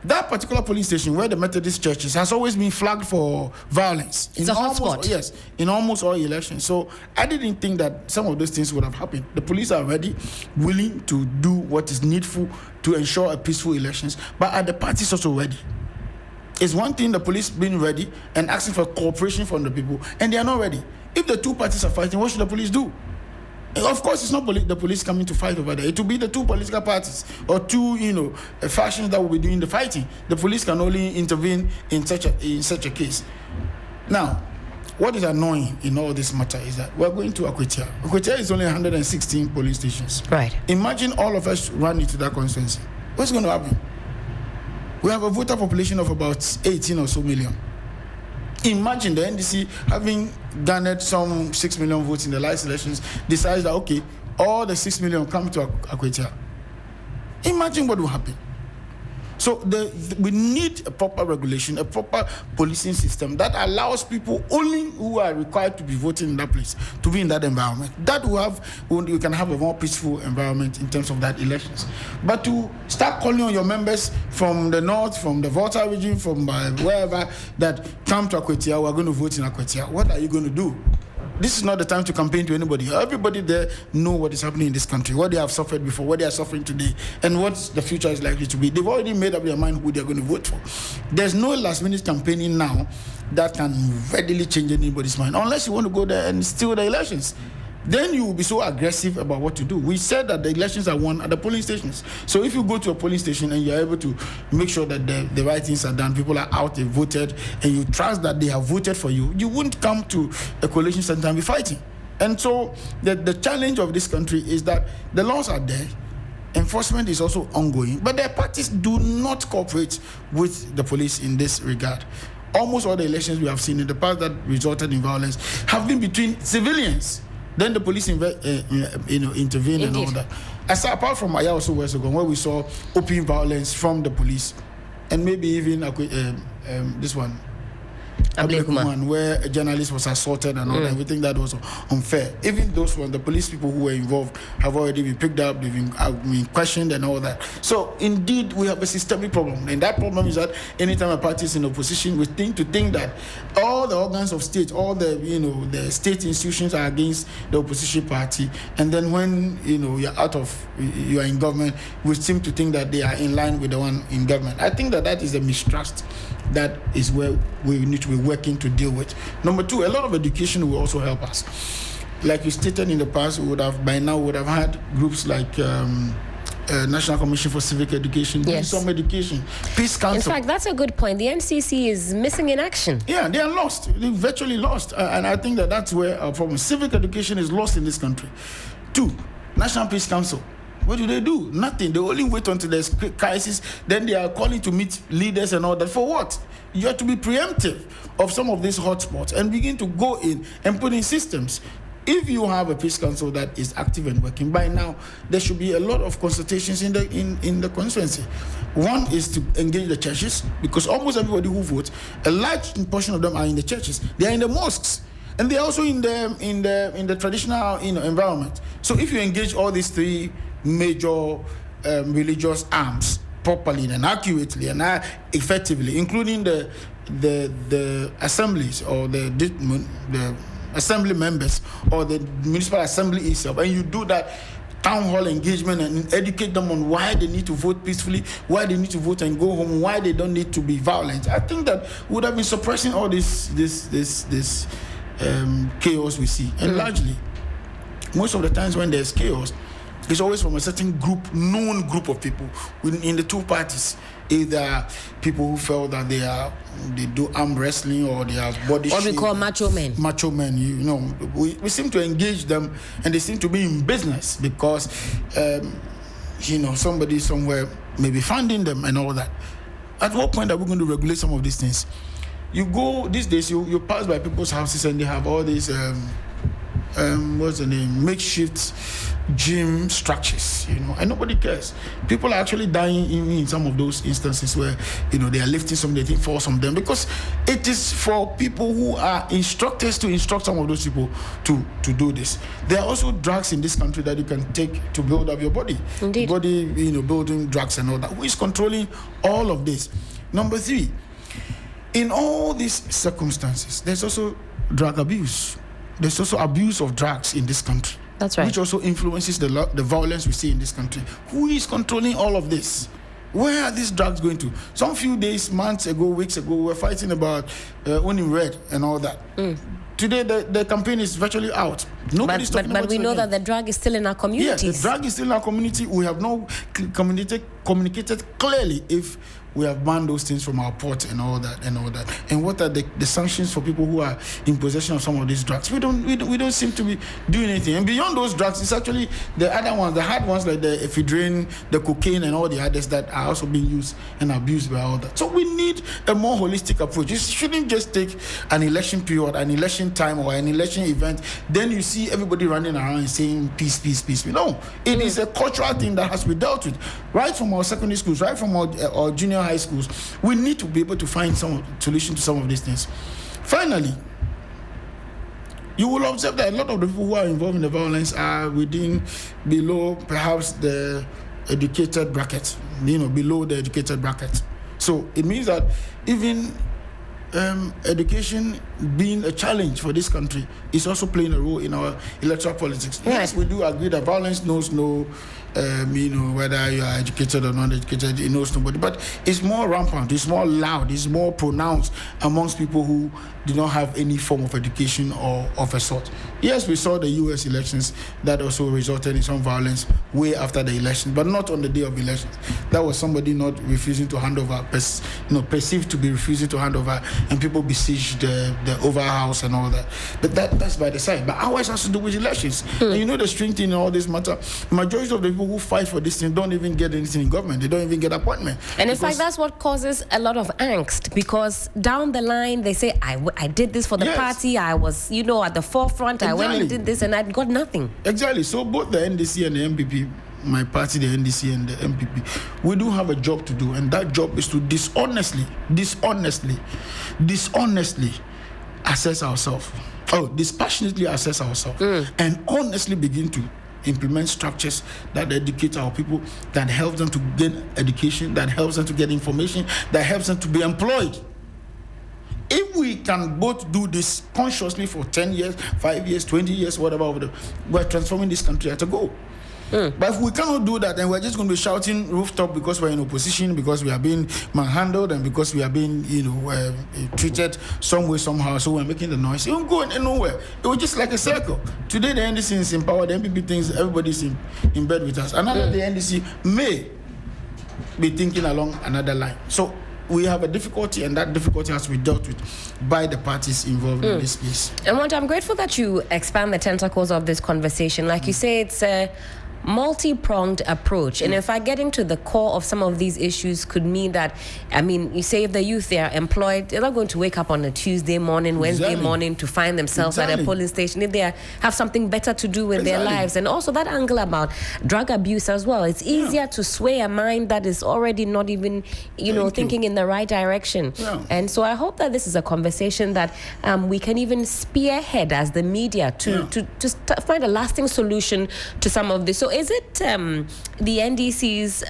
B: that particular polling station where the Methodist churches has always been flagged for violence.
A: It's a hotspot.
B: Yes, in almost all elections. So I didn't think that some of those things would have happened. The police are ready, willing to do what is needful to ensure a peaceful elections, but are the parties also ready? It's one thing the police being ready and asking for cooperation from the people, and they are not ready. If the two parties are fighting, what should the police do? Of course, it's not the police coming to fight over there. It will be the two political parties or two, factions that will be doing the fighting. The police can only intervene in such a case. Now, what is annoying in all this matter is that we're going to Akwatia. Akwatia is only 116 police stations.
A: Right.
B: Imagine all of us run into that constituency. What's going to happen? We have a voter population of about 18 or so million. Imagine the NDC having garnered some 6 million votes in the last elections, decides that, okay, all the 6 million come to Akwatia. Imagine what will happen. So we need a proper regulation, a proper policing system that allows people only who are required to be voting in that place to be in that environment. That we can have a more peaceful environment in terms of that elections. But to start calling on your members from the north, from the Volta region, from wherever, that come to Akwatia, we're going to vote in Akwatia. What are you going to do? This is not the time to campaign to anybody. Everybody there know what is happening in this country, what they have suffered before, what they are suffering today, and what the future is likely to be. They've already made up their mind who they're going to vote for. There's no last-minute campaigning now that can readily change anybody's mind, unless you want to go there and steal the elections. Then you will be so aggressive about what to do. We said that the elections are won at the polling stations. So if you go to a polling station and you're able to make sure that the right things are done, people are out, they voted, and you trust that they have voted for you, you wouldn't come to a coalition center and be fighting. And so the challenge of this country is that the laws are there, enforcement is also ongoing, but the parties do not cooperate with the police in this regard. Almost all the elections we have seen in the past that resulted in violence have been between civilians. Then the police intervene. Indeed. And all that. Apart from Ayawaso West ago, where we saw open violence from the police, and maybe even this one, Ablekuman, where a journalist was assaulted and all that. We think that was unfair. Even those ones, the police people who were involved have already been picked up, they've been questioned and all that. So indeed, we have a systemic problem, and that problem is that anytime a party is in opposition, we think that all the organs of state, all the state institutions are against the opposition party, and then when you are in government, we seem to think that they are in line with the one in government. I think that is a mistrust. That is where we need to be working to deal with. Number 2, a lot of education will also help us. Like you stated in the past, we would have had groups like National Commission for Civic Education, doing some education, Peace Council.
A: In fact, that's a good point. The NCC is missing in action.
B: Yeah, they are lost. They're virtually lost. And I think that's where our problem. Civic education is lost in this country. 2, National Peace Council. What do? Nothing. They only wait until there's crisis. Then they are calling to meet leaders and all that. For what? You have to be preemptive of some of these hotspots and begin to go in and put in systems. If you have a peace council that is active and working, by now there should be a lot of consultations in the constituency. One is to engage the churches, because almost everybody who votes, a large portion of them are in the churches. They are in the mosques. And they're also in the traditional environment. So if you engage all these 3 major religious arms properly and accurately and effectively, including the assemblies or the assembly members or the municipal assembly itself, and you do that town hall engagement and educate them on why they need to vote peacefully, why they need to vote and go home, why they don't need to be violent, I think that would have been suppressing all this chaos we see. And largely, most of the times when there's chaos, it's always from a certain known group of people in the two parties. Either people who felt that they do arm wrestling, or they have body shape.
A: What we call macho men.
B: Macho men, we seem to engage them, and they seem to be in business because, somebody somewhere may be funding them and all that. at what point are we going to regulate some of these things? You go these days, you pass by people's houses and they have all these what's the name, makeshift gym structures, and nobody cares. People are actually dying in some of those instances where they are lifting something, they falls on them, because it is for people who are instructors to instruct some of those people to do this. There are also drugs in this country that you can take to build up your body.
A: Indeed.
B: Body, building drugs and all that. Who is controlling all of this? Number 3, in all these circumstances, there's also drug abuse. There's also abuse of drugs in this country.
A: That's right.
B: Which also influences the violence we see in this country. Who is controlling all of this? Where are these drugs going to? Some few days, months ago, weeks ago, we were fighting about owning red and all that. Today, the campaign is virtually out. Nobody's talking about it.
A: But we know that the drug is still in our communities.
B: Yes, the drug is still in our community. We have not communicated clearly if we have banned those things from our port and all that. And what are the sanctions for people who are in possession of some of these drugs? We don't seem to be doing anything. And beyond those drugs, it's actually the other ones, the hard ones like the ephedrine, the cocaine, and all the others that are also being used and abused by all that. So we need a more holistic approach. You shouldn't just take an election period, an election time, or an election event, then you see everybody running around and saying peace, peace, peace. No, it is a cultural thing that has to be dealt with. Right from our secondary schools, right from our junior high schools, we need to be able to find some solution to some of these things. Finally, you will observe that a lot of the people who are involved in the violence are below perhaps the educated bracket, below the educated bracket. So it means that even education being a challenge for this country is also playing a role in our electoral politics.
A: Right.
B: Yes, we do agree that violence knows no, whether you are educated or not educated, it knows nobody. But it's more rampant, it's more loud, it's more pronounced amongst people who do not have any form of education or of a sort. Yes, we saw the U.S. elections that also resulted in some violence way after the election, but not on the day of elections. That was somebody not refusing to hand over, perceived to be refusing to hand over, and people besieged the Oval House and all that. But that's by the side. But ours has to do with elections. And the strange thing in all this matter, majority of the people who fight for this thing don't even get anything in government. They don't even get appointment.
A: And in fact, that's what causes a lot of angst, because down the line, they say, I did this for the party, I was, at the forefront, exactly. I went and did this, and I got nothing.
B: Exactly. So both the NDC and the MPP, my party, the NDC and the MPP, we do have a job to do, and that job is to dishonestly assess ourselves. Dispassionately assess ourselves, and honestly begin to implement structures that educate our people, that help them to gain education, that helps them to get information, that helps them to be employed. If we can both do this consciously for 10 years, 5 years, 20 years, whatever, we're transforming this country at a goal. But if we cannot do that, then we're just going to be shouting rooftop because we're in opposition, because we are being manhandled, and because we are being, treated some way, somehow. So we're making the noise. It won't go nowhere. It was just like a circle. Today the NDC is in power, the MPP thinks everybody's in bed with us. Another the NDC may be thinking along another line. So we have a difficulty, and that difficulty has to be dealt with by the parties involved in this space.
A: And I'm grateful that you expand the tentacles of this conversation. Like you say, it's a multi-pronged approach, and in fact getting to the core of some of these issues could mean that, you say if the youth, they are employed, they're not going to wake up on a Tuesday morning, Wednesday morning to find themselves at a polling station. If they have something better to do with their lives. And also that angle about drug abuse as well, it's easier to sway a mind that is already not even thinking in the right direction. And so I hope that this is a conversation that we can even spearhead as the media to find a lasting solution to some of this. So is it the NDC's,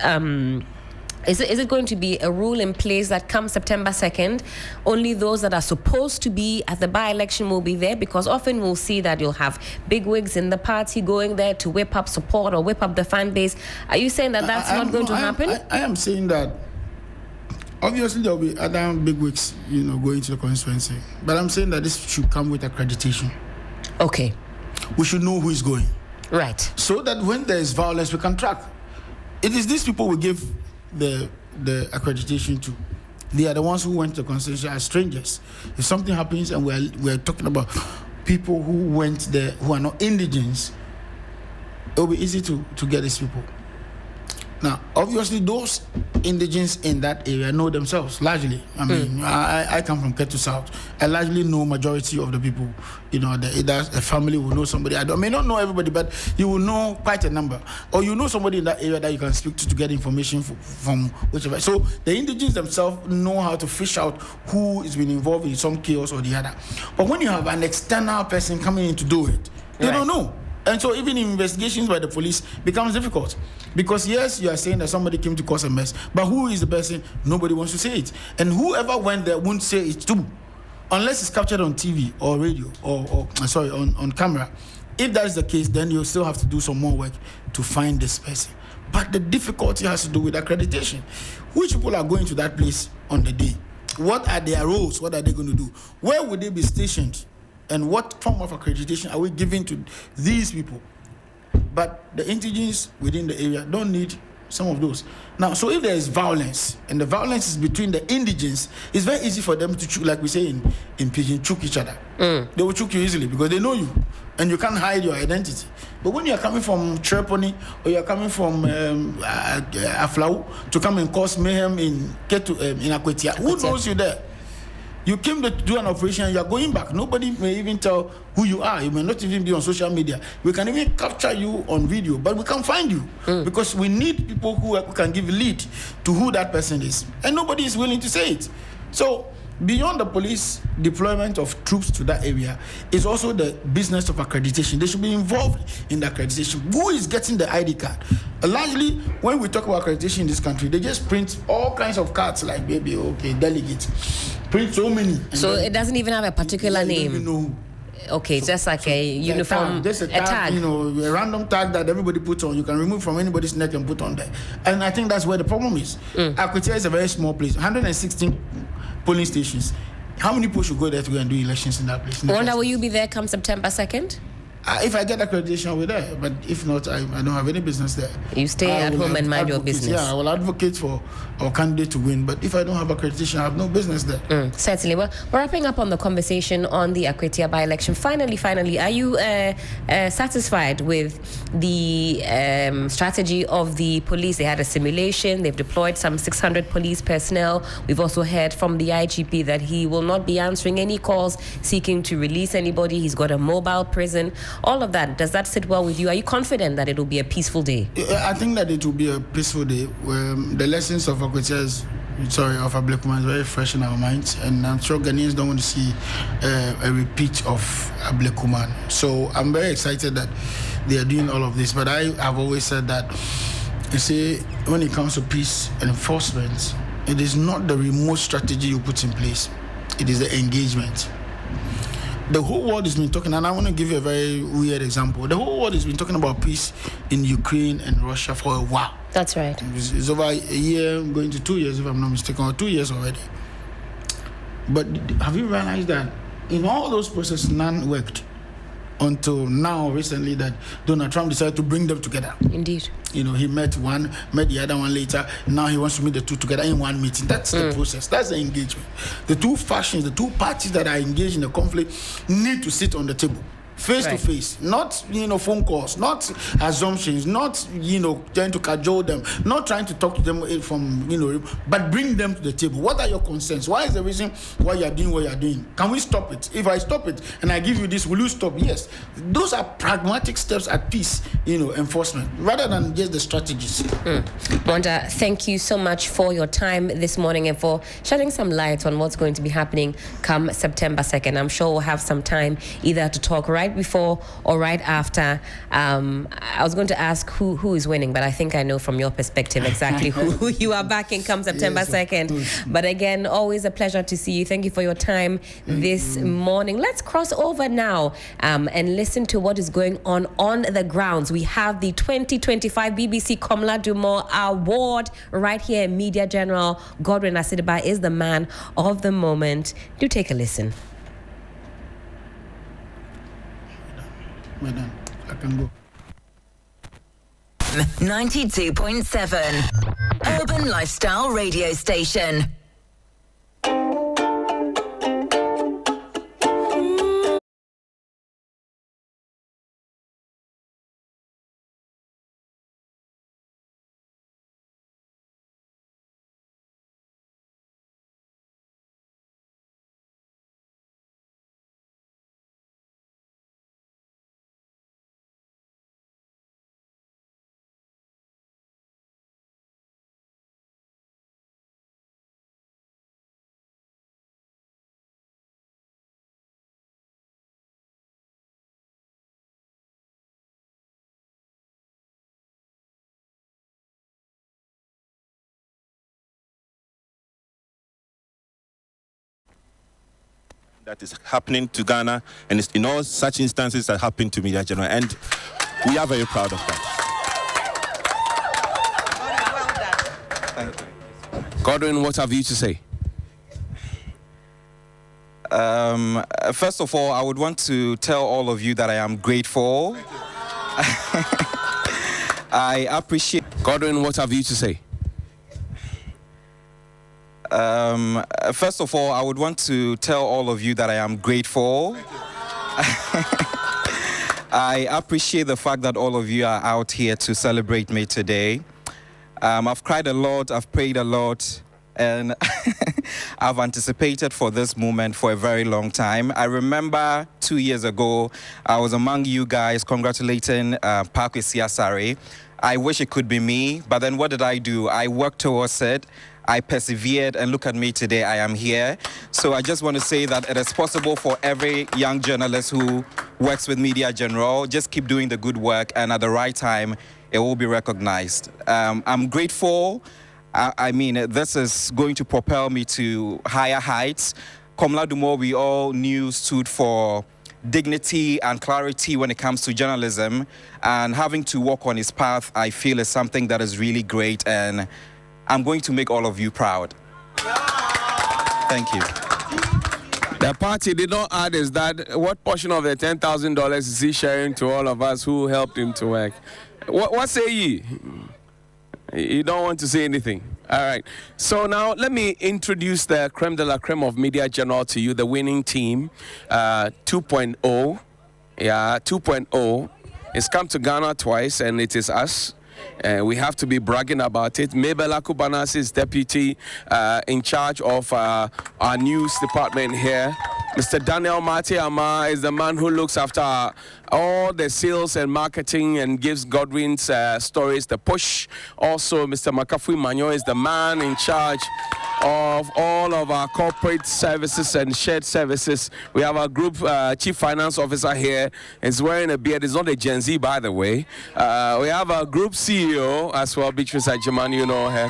A: is it going to be a rule in place that comes September 2nd, only those that are supposed to be at the by-election will be there? Because often we'll see that you'll have big wigs in the party going there to whip up support or whip up the fan base. Are you saying that that's not going to happen?
B: I am saying that obviously there will be other big wigs, going to the constituency. But I'm saying that this should come with accreditation.
A: Okay.
B: We should know who is going.
A: Right.
B: So that when there is violence, we can track. It is these people we give the accreditation to. They are the ones who went to the constituency as strangers. If something happens and we're talking about people who went there who are not indigents, it will be easy to get these people. Now, obviously, those indigenous in that area know themselves largely. I mean, I come from Ketu South. I largely know majority of the people. You know, either a family will know somebody. I may not know everybody, but you will know quite a number. Or you know somebody in that area that you can speak to get information from whichever. So the indigenous themselves know how to fish out who is been involved in some chaos or the other. But when you have an external person coming in to do it, they don't know. And so even investigations by the police becomes difficult. Because yes, you are saying that somebody came to cause a mess, but who is the person? Nobody wants to say it. And whoever went there won't say it too. Unless it's captured on TV or radio or on camera. If that is the case, then you'll still have to do some more work to find this person. But the difficulty has to do with accreditation. Which people are going to that place on the day? What are their roles? What are they going to do? Where would they be stationed? And what form of accreditation are we giving to these people? But the indigenous within the area don't need some of those. Now, so if there is violence, and the violence is between the indigenous, it's very easy for them to choke, like we say in Pidgin, choke each other. They will choke you easily because they know you, and you can't hide your identity. But when you are coming from Treponi, or you are coming from Aflau to come and cause mayhem in Akwatia, who knows you there? You came to do an operation and you are going back. Nobody may even tell who you are. You may not even be on social media. We can even capture you on video, but we can't find you because we need people who can give lead to who that person is. And nobody is willing to say it. So beyond the police deployment of troops to that area is also the business of accreditation. They should be involved in the accreditation. Who is getting the ID card? Largely, when we talk about accreditation in this country, they just print all kinds of cards like maybe, delegates. Print so many.
A: So it doesn't even have a particular name?
B: Don't even know.
A: Okay, it's just like a uniform,
B: just a tag, a random tag that everybody puts on. You can remove from anybody's neck and put on there. And I think that's where the problem is. Akwatia is a very small place, 116 polling stations. How many people should go there to go and do elections in that place?
A: I wonder, will you be there come September 2nd?
B: If I get accreditation, I'll be there. But if not, I don't have any business there.
A: You stay at home and mind your business.
B: Yeah, I will advocate for our candidate to win. But if I don't have accreditation, I have no business there.
A: Certainly. Well, we're wrapping up on the conversation on the Akwatia by-election. Finally, are you satisfied with the strategy of the police? They had a simulation. They've deployed some 600 police personnel. We've also heard from the IGP that he will not be answering any calls seeking to release anybody. He's got a mobile prison. All of that, does that sit well with you? Are you confident that it will be a peaceful day?
B: I think that it will be a peaceful day. The lessons of Akwatia of Ablekuma is very fresh in our minds, and I'm sure Ghanaians don't want to see a repeat of Ablekuma. So I'm very excited that they are doing all of this. But I have always said that, you see, when it comes to peace and enforcement, it is not the remote strategy you put in place. It is the engagement. The whole world has been talking, and I want to give you a very weird example. The whole world has been talking about peace in Ukraine and Russia for a while.
A: That's right.
B: It's over a year, going to 2 years, if I'm not mistaken, or 2 years already. But have you realized that in all those processes, none worked until now, recently, that Donald Trump decided to bring them together.
A: Indeed.
B: He met one, met the other one later. Now he wants to meet the two together in one meeting. That's the process. That's the engagement. The two factions, the two parties that are engaged in the conflict need to sit on the table. Face to face, not phone calls, not assumptions, not trying to cajole them, not trying to talk to them from but bring them to the table. What are your concerns? Why is the reason why you are doing what you are doing? Can we stop it? If I stop it and I give you this, will you stop? Yes. Those are pragmatic steps at peace, enforcement, rather than just the strategies.
A: Wanda, thank you so much for your time this morning and for shedding some light on what's going to be happening come September 2nd. I'm sure we'll have some time either to talk right before or right after. I was going to ask who is winning, but I think I know from your perspective exactly who you are backing come September 2nd. But again, always a pleasure to see you. Thank you for your time this morning. Let's cross over now and listen to what is going on the grounds. We have the 2025 BBC Komla Dumont Award right here in Media General. Godwin Asidiba is the man of the moment. Do take a listen.
B: Madam, I can go.
D: 92.7 Urban Lifestyle Radio Station.
E: that is happening to Ghana, and it's in all such instances that happen to Media General, and we are very proud of that.
F: Thank you. Godwin, what have you to say?
G: First of all, I would want to tell all of you that I am grateful. I appreciate.
F: Godwin, what have you to say?
G: First of all, I would want to tell all of you that I am grateful. I appreciate the fact that all of you are out here to celebrate me today. I've cried a lot, I've prayed a lot, and I've anticipated for this moment for a very long time. I remember 2 years ago, I was among you guys congratulating Parkway Siasare. I wish it could be me, but then what did I do? I worked towards it. I persevered, and look at me today, I am here. So I just want to say that it is possible for every young journalist who works with Media General. Just keep doing the good work, and at the right time, it will be recognized. I'm grateful. I mean, this is going to propel me to higher heights. Komla Dumo, we all knew, stood for dignity and clarity when it comes to journalism, and having to walk on his path, I feel, is something that is really great, and I'm going to make all of you proud. Thank you.
F: The party did not add is that what portion of the $10,000 is he sharing to all of us who helped him to work? What say ye? You don't want to say anything. All right. So now let me introduce the creme de la creme of Media General to you, the winning team, 2.0. Yeah, 2.0. It's come to Ghana twice, and it is us. We have to be bragging about it. Mabel Akubanas is deputy in charge of our news department here. Mr. Daniel Matiama is the man who looks after all the sales and marketing and gives Godwin's stories the push. Also, Mr. Makafui Manyo is the man in charge of all of our corporate services and shared services. We have our group chief finance officer here. He's wearing a beard. He's not a Gen Z, by the way. We have our group CEO as well, Beatrice Ajiman, you know her.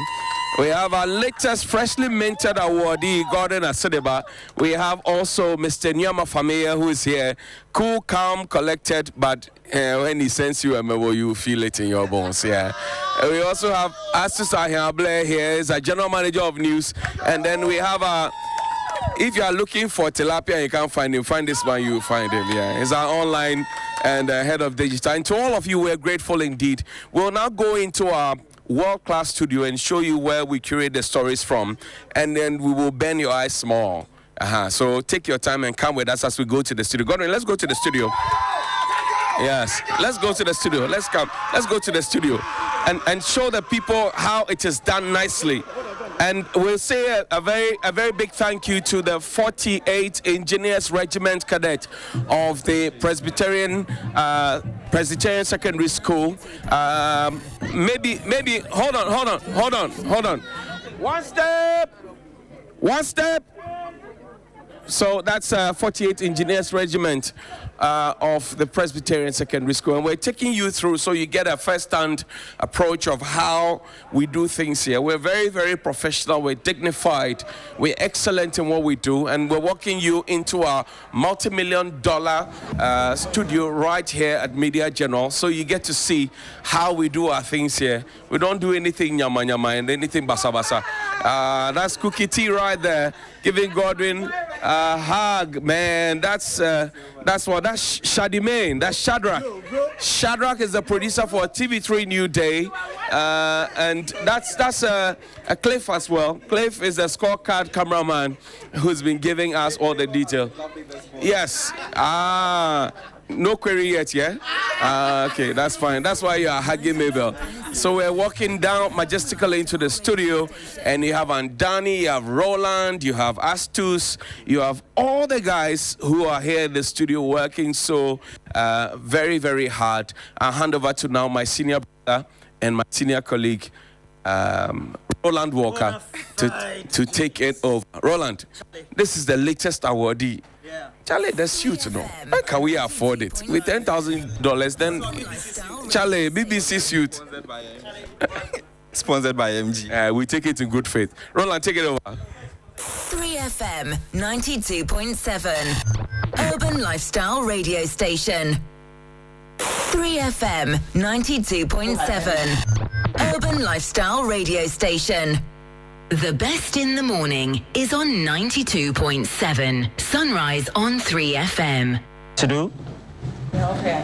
F: We have our latest freshly minted awardee, Gordon Asedeba. We have also Mr. Nyama Famea, who is here. Cool, calm, collected, but when he sends you a memo, you feel it in your bones. Yeah. We also have Astus Ahiable here, is a general manager of news. And then we have if you are looking for tilapia and you can't find him, find this man, you will find him. Yeah. He's our online and head of digital. And to all of you, we're grateful indeed. We'll now go into our world-class studio and show you where we curate the stories from, and then we will bend your eyes small. So take your time and come with us as we go to the studio. Godwin, let's go to the studio. Yes, let's go to the studio. Let's go to the studio and show the people how it is done nicely. And we'll say a very big thank you to the 48 Engineers Regiment Cadet of the Presbyterian Secondary School. Maybe hold on. One step. So that's 48 Engineers Regiment of the Presbyterian Secondary School, and we're taking you through so you get a first-hand approach of how we do things here. We're very, very professional, we're dignified, we're excellent in what we do, and we're walking you into our multi-million-dollar studio right here at Media General, so you get to see how we do our things here. We don't do anything nyama and anything basa. That's Cookie Tea right there, giving Godwin a hug, man. That's Shadimain. That's Shadrach. Shadrach is the producer for TV3 New Day, and that's Cliff as well. Cliff is the scorecard cameraman who's been giving us all the detail. Yes. No query yet, yeah? Okay, that's fine. That's why you are hugging Mabel. So we're walking down majestically into the studio, and you have Andani, you have Roland, you have Astus, you have all the guys who are here in the studio working so very, very hard. I'll hand over to now my senior brother and my senior colleague, Roland Walker, to take it over. Roland, this is the latest awardee. Charlie, the suit, no. How can we afford it? With $10,000, then Charlie, BBC suit.
G: Sponsored by MG.
F: We take it in good faith. Roland, take it over.
D: 3FM 92.7. Urban Lifestyle Radio Station. 3FM 92.7. Urban Lifestyle Radio Station. The best in the morning is on 92.7. Sunrise on 3FM.
H: To do?
I: Okay.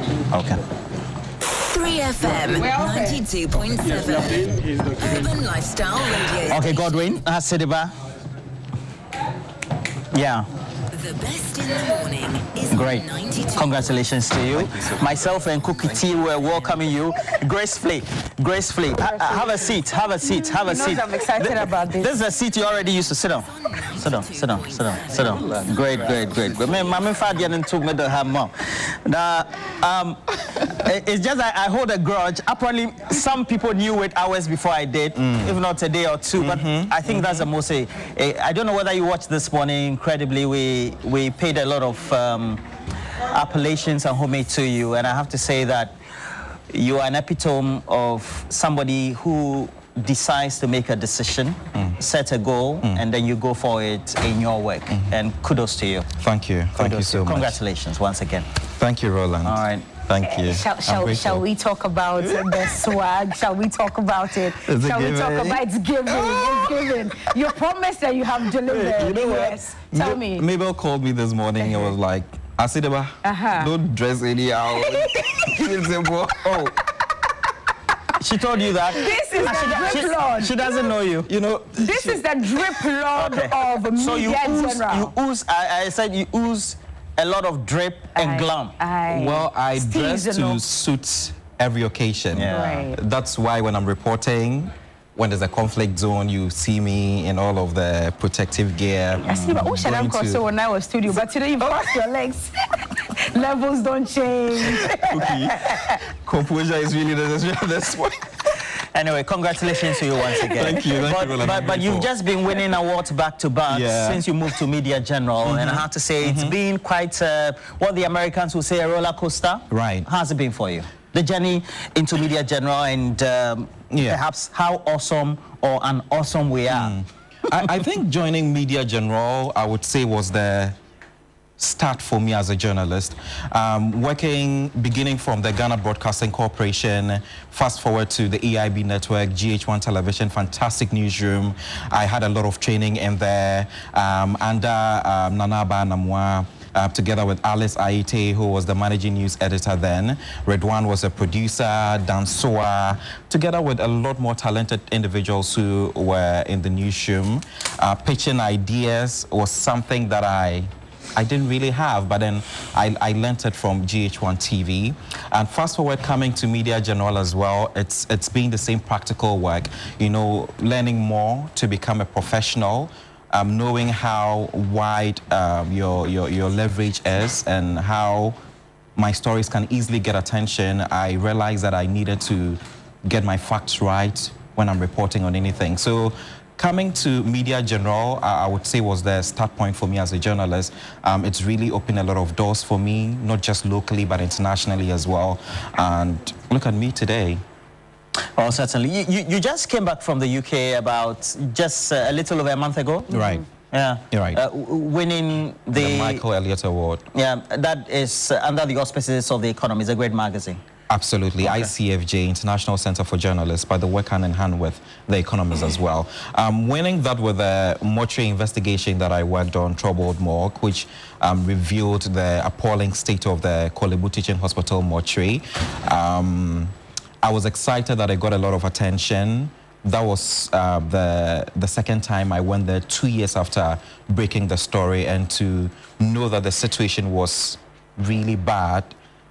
D: 3FM 92.7. Urban Lifestyle Radio.
H: Okay, Godwin, Sidiba. Yeah.
D: The best in the morning is
H: Great.
D: on 92.
H: Congratulations to you. Myself and Cookie T were welcoming you gracefully. Gracefully. Have a seat. Have a seat. Have a seat.
I: I'm excited about this.
H: This is a seat you already used to sit on. Sit down. Sit down. Sit down. Sit down. Great. My father didn't took me to have mom. Now, it's just I hold a grudge. Apparently, some people knew it hours before I did, if not a day or two. But I think that's the most. I don't know whether you watched this morning. Incredibly, we paid a lot of appellations and homage to you, and I have to say that you are an epitome of somebody who decides to make a decision, set a goal, and then you go for it in your work. And kudos to you.
G: Thank you. Thank you so much.
H: Congratulations once again.
G: Thank you, Roland.
H: All right.
G: Thank you.
I: Shall we talk about the swag? Shall we talk about it? Shall we talk about it's giving? It's giving. You promised that you have delivered.
G: You know what?
I: Yes. Tell me.
G: Mabel called me this morning and was like, Asidaba, don't dress anyhow. Keep it simple.
H: Oh. She told you that?
I: This is the drip lord.
H: She doesn't know you. You know.
I: This is the drip lord of media
H: so you
I: general.
H: ooze, I said you ooze a lot of drip and glam.
G: Well, I dress to suit every occasion.
I: Yeah. Right.
G: That's why when I'm reporting, when there's a conflict zone, you see me in all of the protective gear.
I: I see, but who should I cross when I was studio? But today you crossed your legs. Levels don't change.
G: Cookie, composure is really necessary at this point.
H: Anyway, congratulations to you once again.
G: Thank you.
H: But you've just been winning awards back to back since you moved to Media General, and I have to say it's been quite what the Americans would say a roller coaster.
G: Right.
H: How's it been for you? The journey into Media General and perhaps how awesome or unawesome we are.
G: I think joining Media General, I would say, was the start for me as a journalist. Beginning from the Ghana Broadcasting Corporation, fast forward to the EIB network, GH1 Television, fantastic newsroom. I had a lot of training in there under Nanaba Namwa. Together with Alice Aite, who was the managing news editor then. Redwan was a producer, Dansoa, together with a lot more talented individuals who were in the newsroom. Pitching ideas was something that I didn't really have, but then I learned it from GH1 TV. And fast forward coming to Media General as well, it's been the same practical work, you know, learning more to become a professional, knowing how wide your leverage is and how my stories can easily get attention. I realized that I needed to get my facts right when I'm reporting on anything. So coming to Media General, I would say was the start point for me as a journalist. It's really opened a lot of doors for me, not just locally, but internationally as well. And look at me today.
H: Oh, certainly. You just came back from the UK about just a little over a month ago?
G: Right.
H: Yeah.
G: You're right.
H: Winning the
G: Michael Elliott Award.
H: Yeah, that is under the auspices of The Economy. It's a great magazine.
G: Absolutely. Okay. ICFJ, International Center for Journalists, but they work hand in hand with The Economist as well. Winning that with a mortuary investigation that I worked on, Troubled Morgue, which revealed the appalling state of the Kolebu Teaching Hospital mortuary. I was excited that I got a lot of attention. That was the second time I went there 2 years after breaking the story, and to know that the situation was really bad,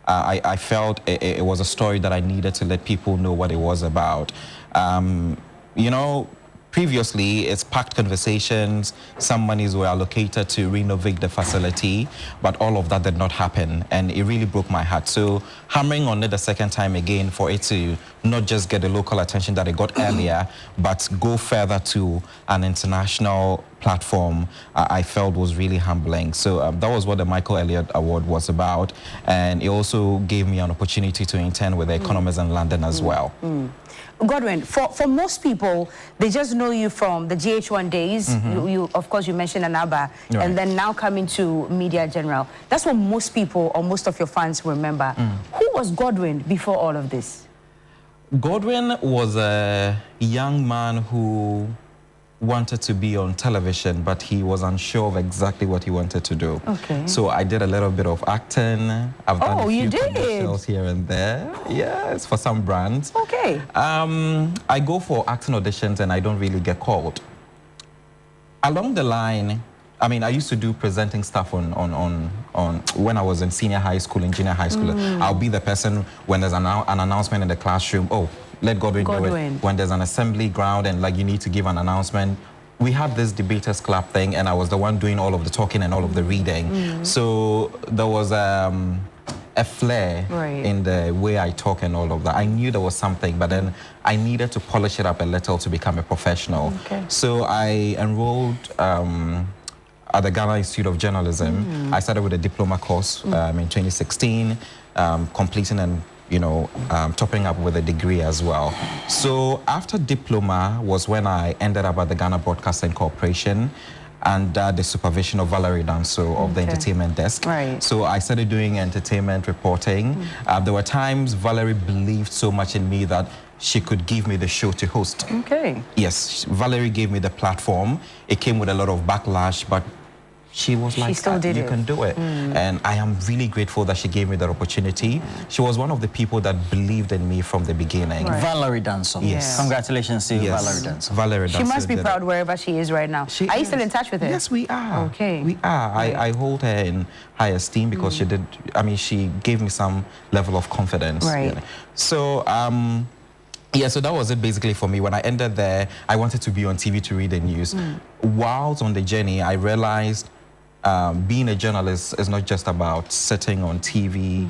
G: I felt it was a story that I needed to let people know what it was about. You know, previously, it's packed conversations. Some monies were allocated to renovate the facility, but all of that did not happen, and it really broke my heart. So hammering on it the second time again for it to not just get the local attention that it got earlier, but go further to an international platform, I felt was really humbling. So that was what the Michael Elliott Award was about. And it also gave me an opportunity to intern with the Economist in London as well.
I: Godwin, for most people, they just know you from the GH1 days. You of course, you mentioned Anaba, and then now coming to Media General. That's what most people or most of your fans remember. Who was Godwin before all of this?
G: Godwin was a young man who wanted to be on television, but he was unsure of exactly what he wanted to do.
I: Okay.
G: So I did a little bit of acting. I've done a few
I: you did?
G: commercials here and there. Yes, for some brands.
I: Okay.
G: I go for acting auditions and I don't really get called. Along the line, I mean, I used to do presenting stuff on when I was in senior high school and junior high school. I'll be the person when there's an announcement in the classroom. Oh, let Godwin do it. When there's an assembly ground and like you need to give an announcement. We had this debaters club thing and I was the one doing all of the talking and all of the reading. So there was a flair in the way I talk and all of that. I knew there was something, but then I needed to polish it up a little to become a professional. So I enrolled at the Ghana Institute of Journalism. I started with a diploma course in 2016, completing and topping up with a degree as well. So after diploma was when I ended up at the Ghana Broadcasting Corporation under the supervision of Valerie Danso of the entertainment desk. So I started doing entertainment reporting. There were times Valerie believed so much in me that she could give me the show to host. Yes, Valerie gave me the platform. It came with a lot of backlash, but she was like, you can do it. And I am really grateful that she gave me that opportunity. She was one of the people that believed in me from the beginning.
H: Valerie Danso.
G: Yes.
H: Congratulations to you, Valerie Danso.
G: Valerie Danso.
I: She must be proud wherever she is right now. Are you still in touch with her?
G: Yes, we are.
I: Okay.
G: We are. I hold her in high esteem because she gave me some level of confidence. So, yeah, so that was it basically for me. When I ended there, I wanted to be on TV to read the news. Whilst on the journey, I realized being a journalist is not just about sitting on TV,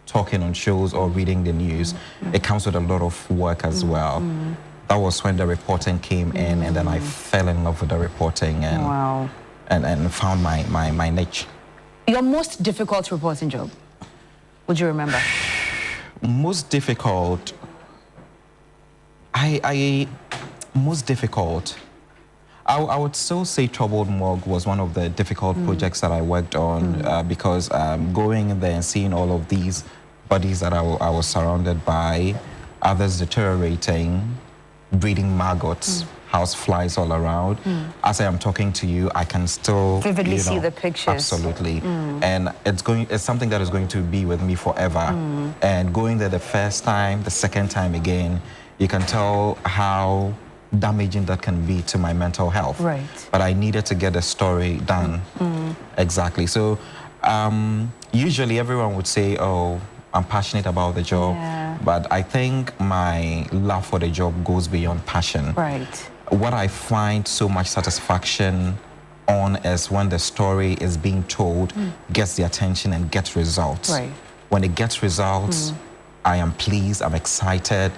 G: talking on shows or reading the news. It comes with a lot of work as well. That was when the reporting came in, and then I fell in love with the reporting and found my niche.
I: Your most difficult reporting job, would you remember?
G: Most difficult, most difficult. I would still say Troubled Morgue was one of the difficult projects that I worked on because going in there and seeing all of these bodies that I was surrounded by, others deteriorating, breeding maggots, house flies all around. As I am talking to you, I can still
I: vividly see the pictures.
G: Absolutely. And it's something that is going to be with me forever. And going there the first time, the second time again, you can tell how damaging that can be to my mental health. But I needed to get the story done. Exactly. So usually everyone would say, oh, I'm passionate about the job. But I think my love for the job goes beyond passion. What I find so much satisfaction on is when the story is being told, gets the attention and gets results. When it gets results, I am pleased, I'm excited,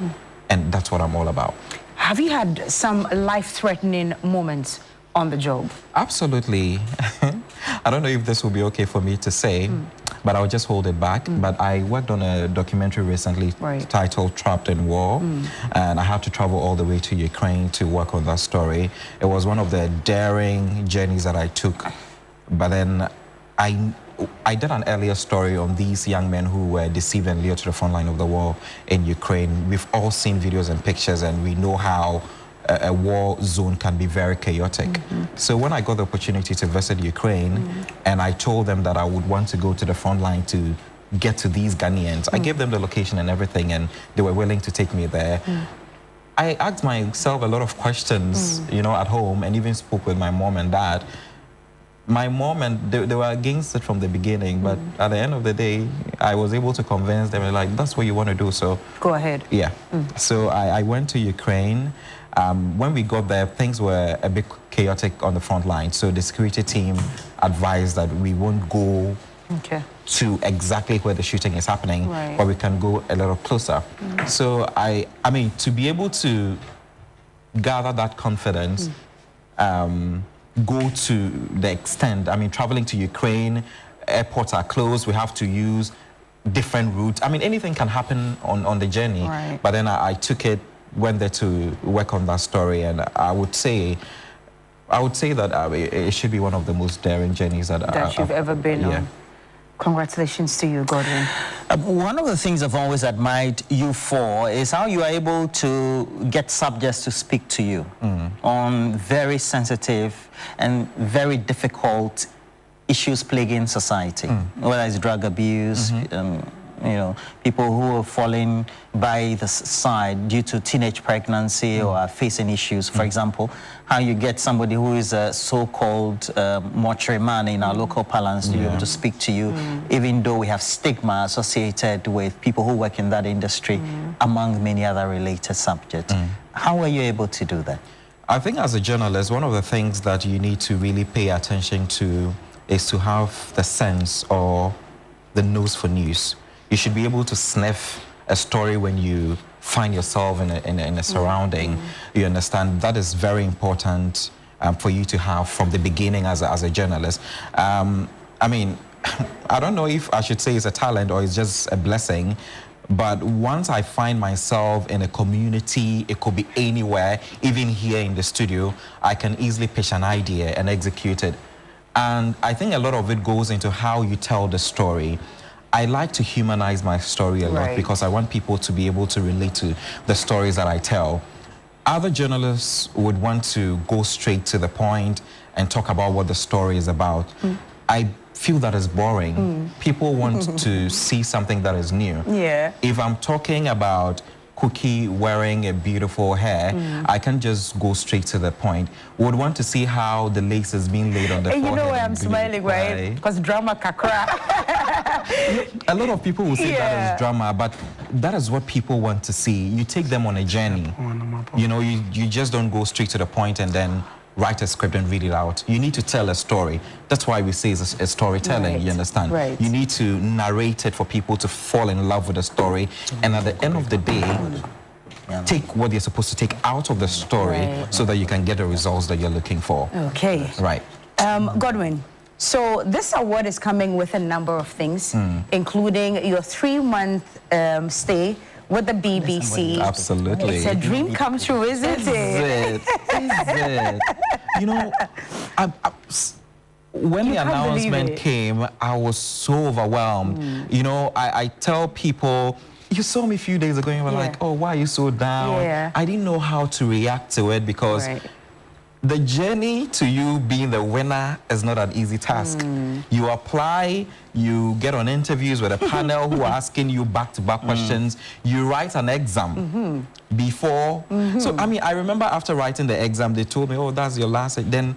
G: and that's what I'm all about.
I: Have you had some life-threatening moments on the job?
G: Absolutely. I don't know if this will be okay for me to say, but I'll just hold it back. But I worked on a documentary recently titled Trapped in War, and I had to travel all the way to Ukraine to work on that story. It was one of the daring journeys that I took, but then I did an earlier story on these young men who were deceived and lured to the front line of the war in Ukraine. We've all seen videos and pictures, and we know how a war zone can be very chaotic. So when I got the opportunity to visit Ukraine, and I told them that I would want to go to the front line to get to these Ghanaians, I gave them the location and everything, and they were willing to take me there. I asked myself a lot of questions, at home, and even spoke with my mom and dad. My mom and they were against it from the beginning, but at the end of the day, I was able to convince them, like, that's what you want to do, so
I: go ahead.
G: Yeah. So I went to Ukraine. When we got there, things were a bit chaotic on the front line, so the security team advised that we won't go to exactly where the shooting is happening, but we can go a little closer. So I mean, to be able to gather that confidence, go to the extent. I mean, traveling to Ukraine, airports are closed. We have to use different routes. I mean, anything can happen on the journey.
I: Right.
G: But then I took it, went there to work on that story, and I would say that it should be one of the most daring journeys that
I: you've ever been on. Congratulations to you, Godwin.
H: One of the things I've always admired you for is how you are able to get subjects to speak to you on very sensitive and very difficult issues plaguing society, whether it's drug abuse, people who are falling by the side due to teenage pregnancy or are facing issues. For example, how you get somebody who is a so-called mortuary man in our local parlance to be able to speak to you, even though we have stigma associated with people who work in that industry, among many other related subjects. How were you able to do that?
G: I think as a journalist, one of the things that you need to really pay attention to is to have the sense or the nose for news. You should be able to sniff a story when you find yourself in a surrounding. You understand? That is very important for you to have from the beginning as a journalist. I mean, I don't know if I should say it's a talent or it's just a blessing, but once I find myself in a community, it could be anywhere, even here in the studio, I can easily pitch an idea and execute it. And I think a lot of it goes into how you tell the story. I like to humanize my story a lot because I want people to be able to relate to the stories that I tell. Other journalists would want to go straight to the point and talk about what the story is about. I feel that is boring. People want to see something that is new. If I'm talking about Cookie wearing a beautiful hair, I can just go straight to the point. Would want to see how the lace is being laid on the forehead.
I: You know why I'm smiling, right? Because drama kakra.
G: A lot of people will say that is drama, but that is what people want to see. You take them on a journey. You know, you just don't go straight to the point and then write a script and read it out. You need to tell a story. That's why we say it's a storytelling, you understand? You need to narrate it for people to fall in love with the story. And at the end of the day, take what you're supposed to take out of the story so that you can get the results that you're looking for.
I: Okay.
G: Right.
I: Godwin, so this award is coming with a number of things, including your 3-month stay with the BBC.
G: Absolutely.
I: It's a dream come true, isn't it?
G: Is it? You know, when the announcement came, I was so overwhelmed. You know, I tell people, you saw me a few days ago and you were like, oh, why are you so down? I didn't know how to react to it because the journey to you being the winner is not an easy task. You apply, you get on interviews with a panel who are asking you back-to-back questions. You write an exam before. So, I mean, I remember after writing the exam, they told me, oh, that's your last. Then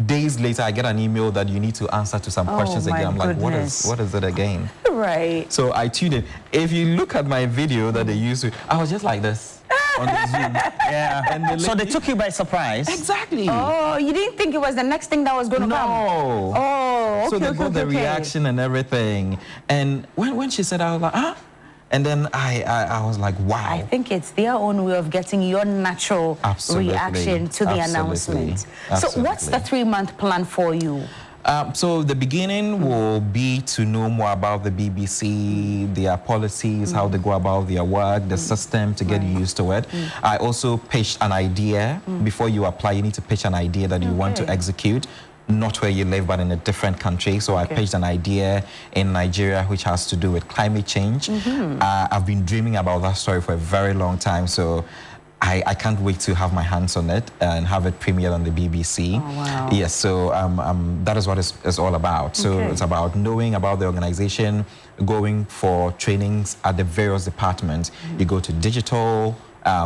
G: days later, I get an email that you need to answer to some questions again. I'm like, what is it again?
I: Right.
G: So I tuned in. If you look at my video that they used to, I was just like this. On the Zoom. And
H: so they took you by surprise?
G: Exactly.
I: Oh, you didn't think it was the next thing that was going to come?
G: No.
I: Oh, okay.
G: So they got the reaction and everything. And when she said, I was like, huh? And then I was like, wow.
I: I think it's their own way of getting your natural reaction to the announcement. So what's the 3-month plan for you?
G: So the beginning will be to know more about the BBC, their policies, how they go about their work, the system, to get used to it. I also pitched an idea. Before you apply, you need to pitch an idea that you want to execute, not where you live, but in a different country. So I pitched an idea in Nigeria which has to do with climate change. I've been dreaming about that story for a very long time. So I can't wait to have my hands on it and have it premiered on the BBC.
I: Oh, wow.
G: Yes, so that is what it's all about. So it's about knowing about the organization, going for trainings at the various departments. You go to digital,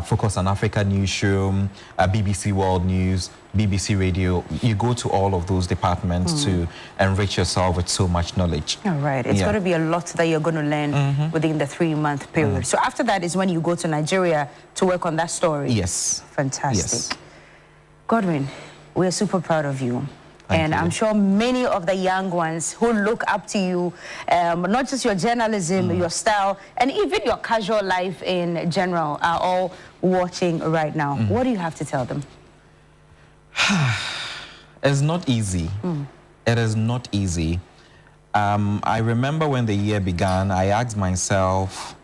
G: Focus on Africa Newsroom, BBC World News, BBC Radio. You go to all of those departments to enrich yourself with so much knowledge.
I: All right. It's going to be a lot that you're going to learn within the 3-month period. So after that is when you go to Nigeria to work on that story?
G: Yes.
I: Fantastic. Godwin, we're super proud of you. And I'm sure many of the young ones who look up to you, not just your journalism, your style, and even your casual life in general, are all watching right now. What do you have to tell them?
G: It's not easy. It is not easy. I remember when the year began, I asked myself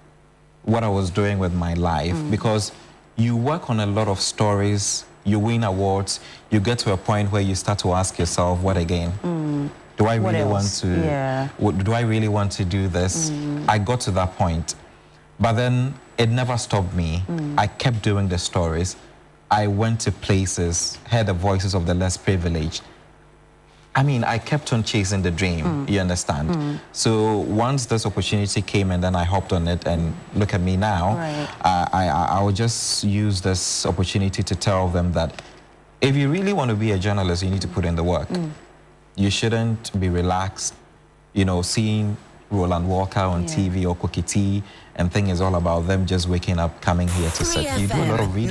G: what I was doing with my life, because you work on a lot of stories, you win awards, you get to a point where you start to ask yourself, what again? Do I really want to? Do I really want to do this? I got to that point, but then it never stopped me. I kept doing the stories. I went to places, heard the voices of the less privileged. I mean, I kept on chasing the dream, you understand? So once this opportunity came and then I hopped on it, and look at me now, I will just use this opportunity to tell them that if you really want to be a journalist, you need to put in the work. You shouldn't be relaxed, you know, seeing Roland Walker on TV or Cookie T and think it's all about them just waking up, coming here to sit. You do a lot of reading.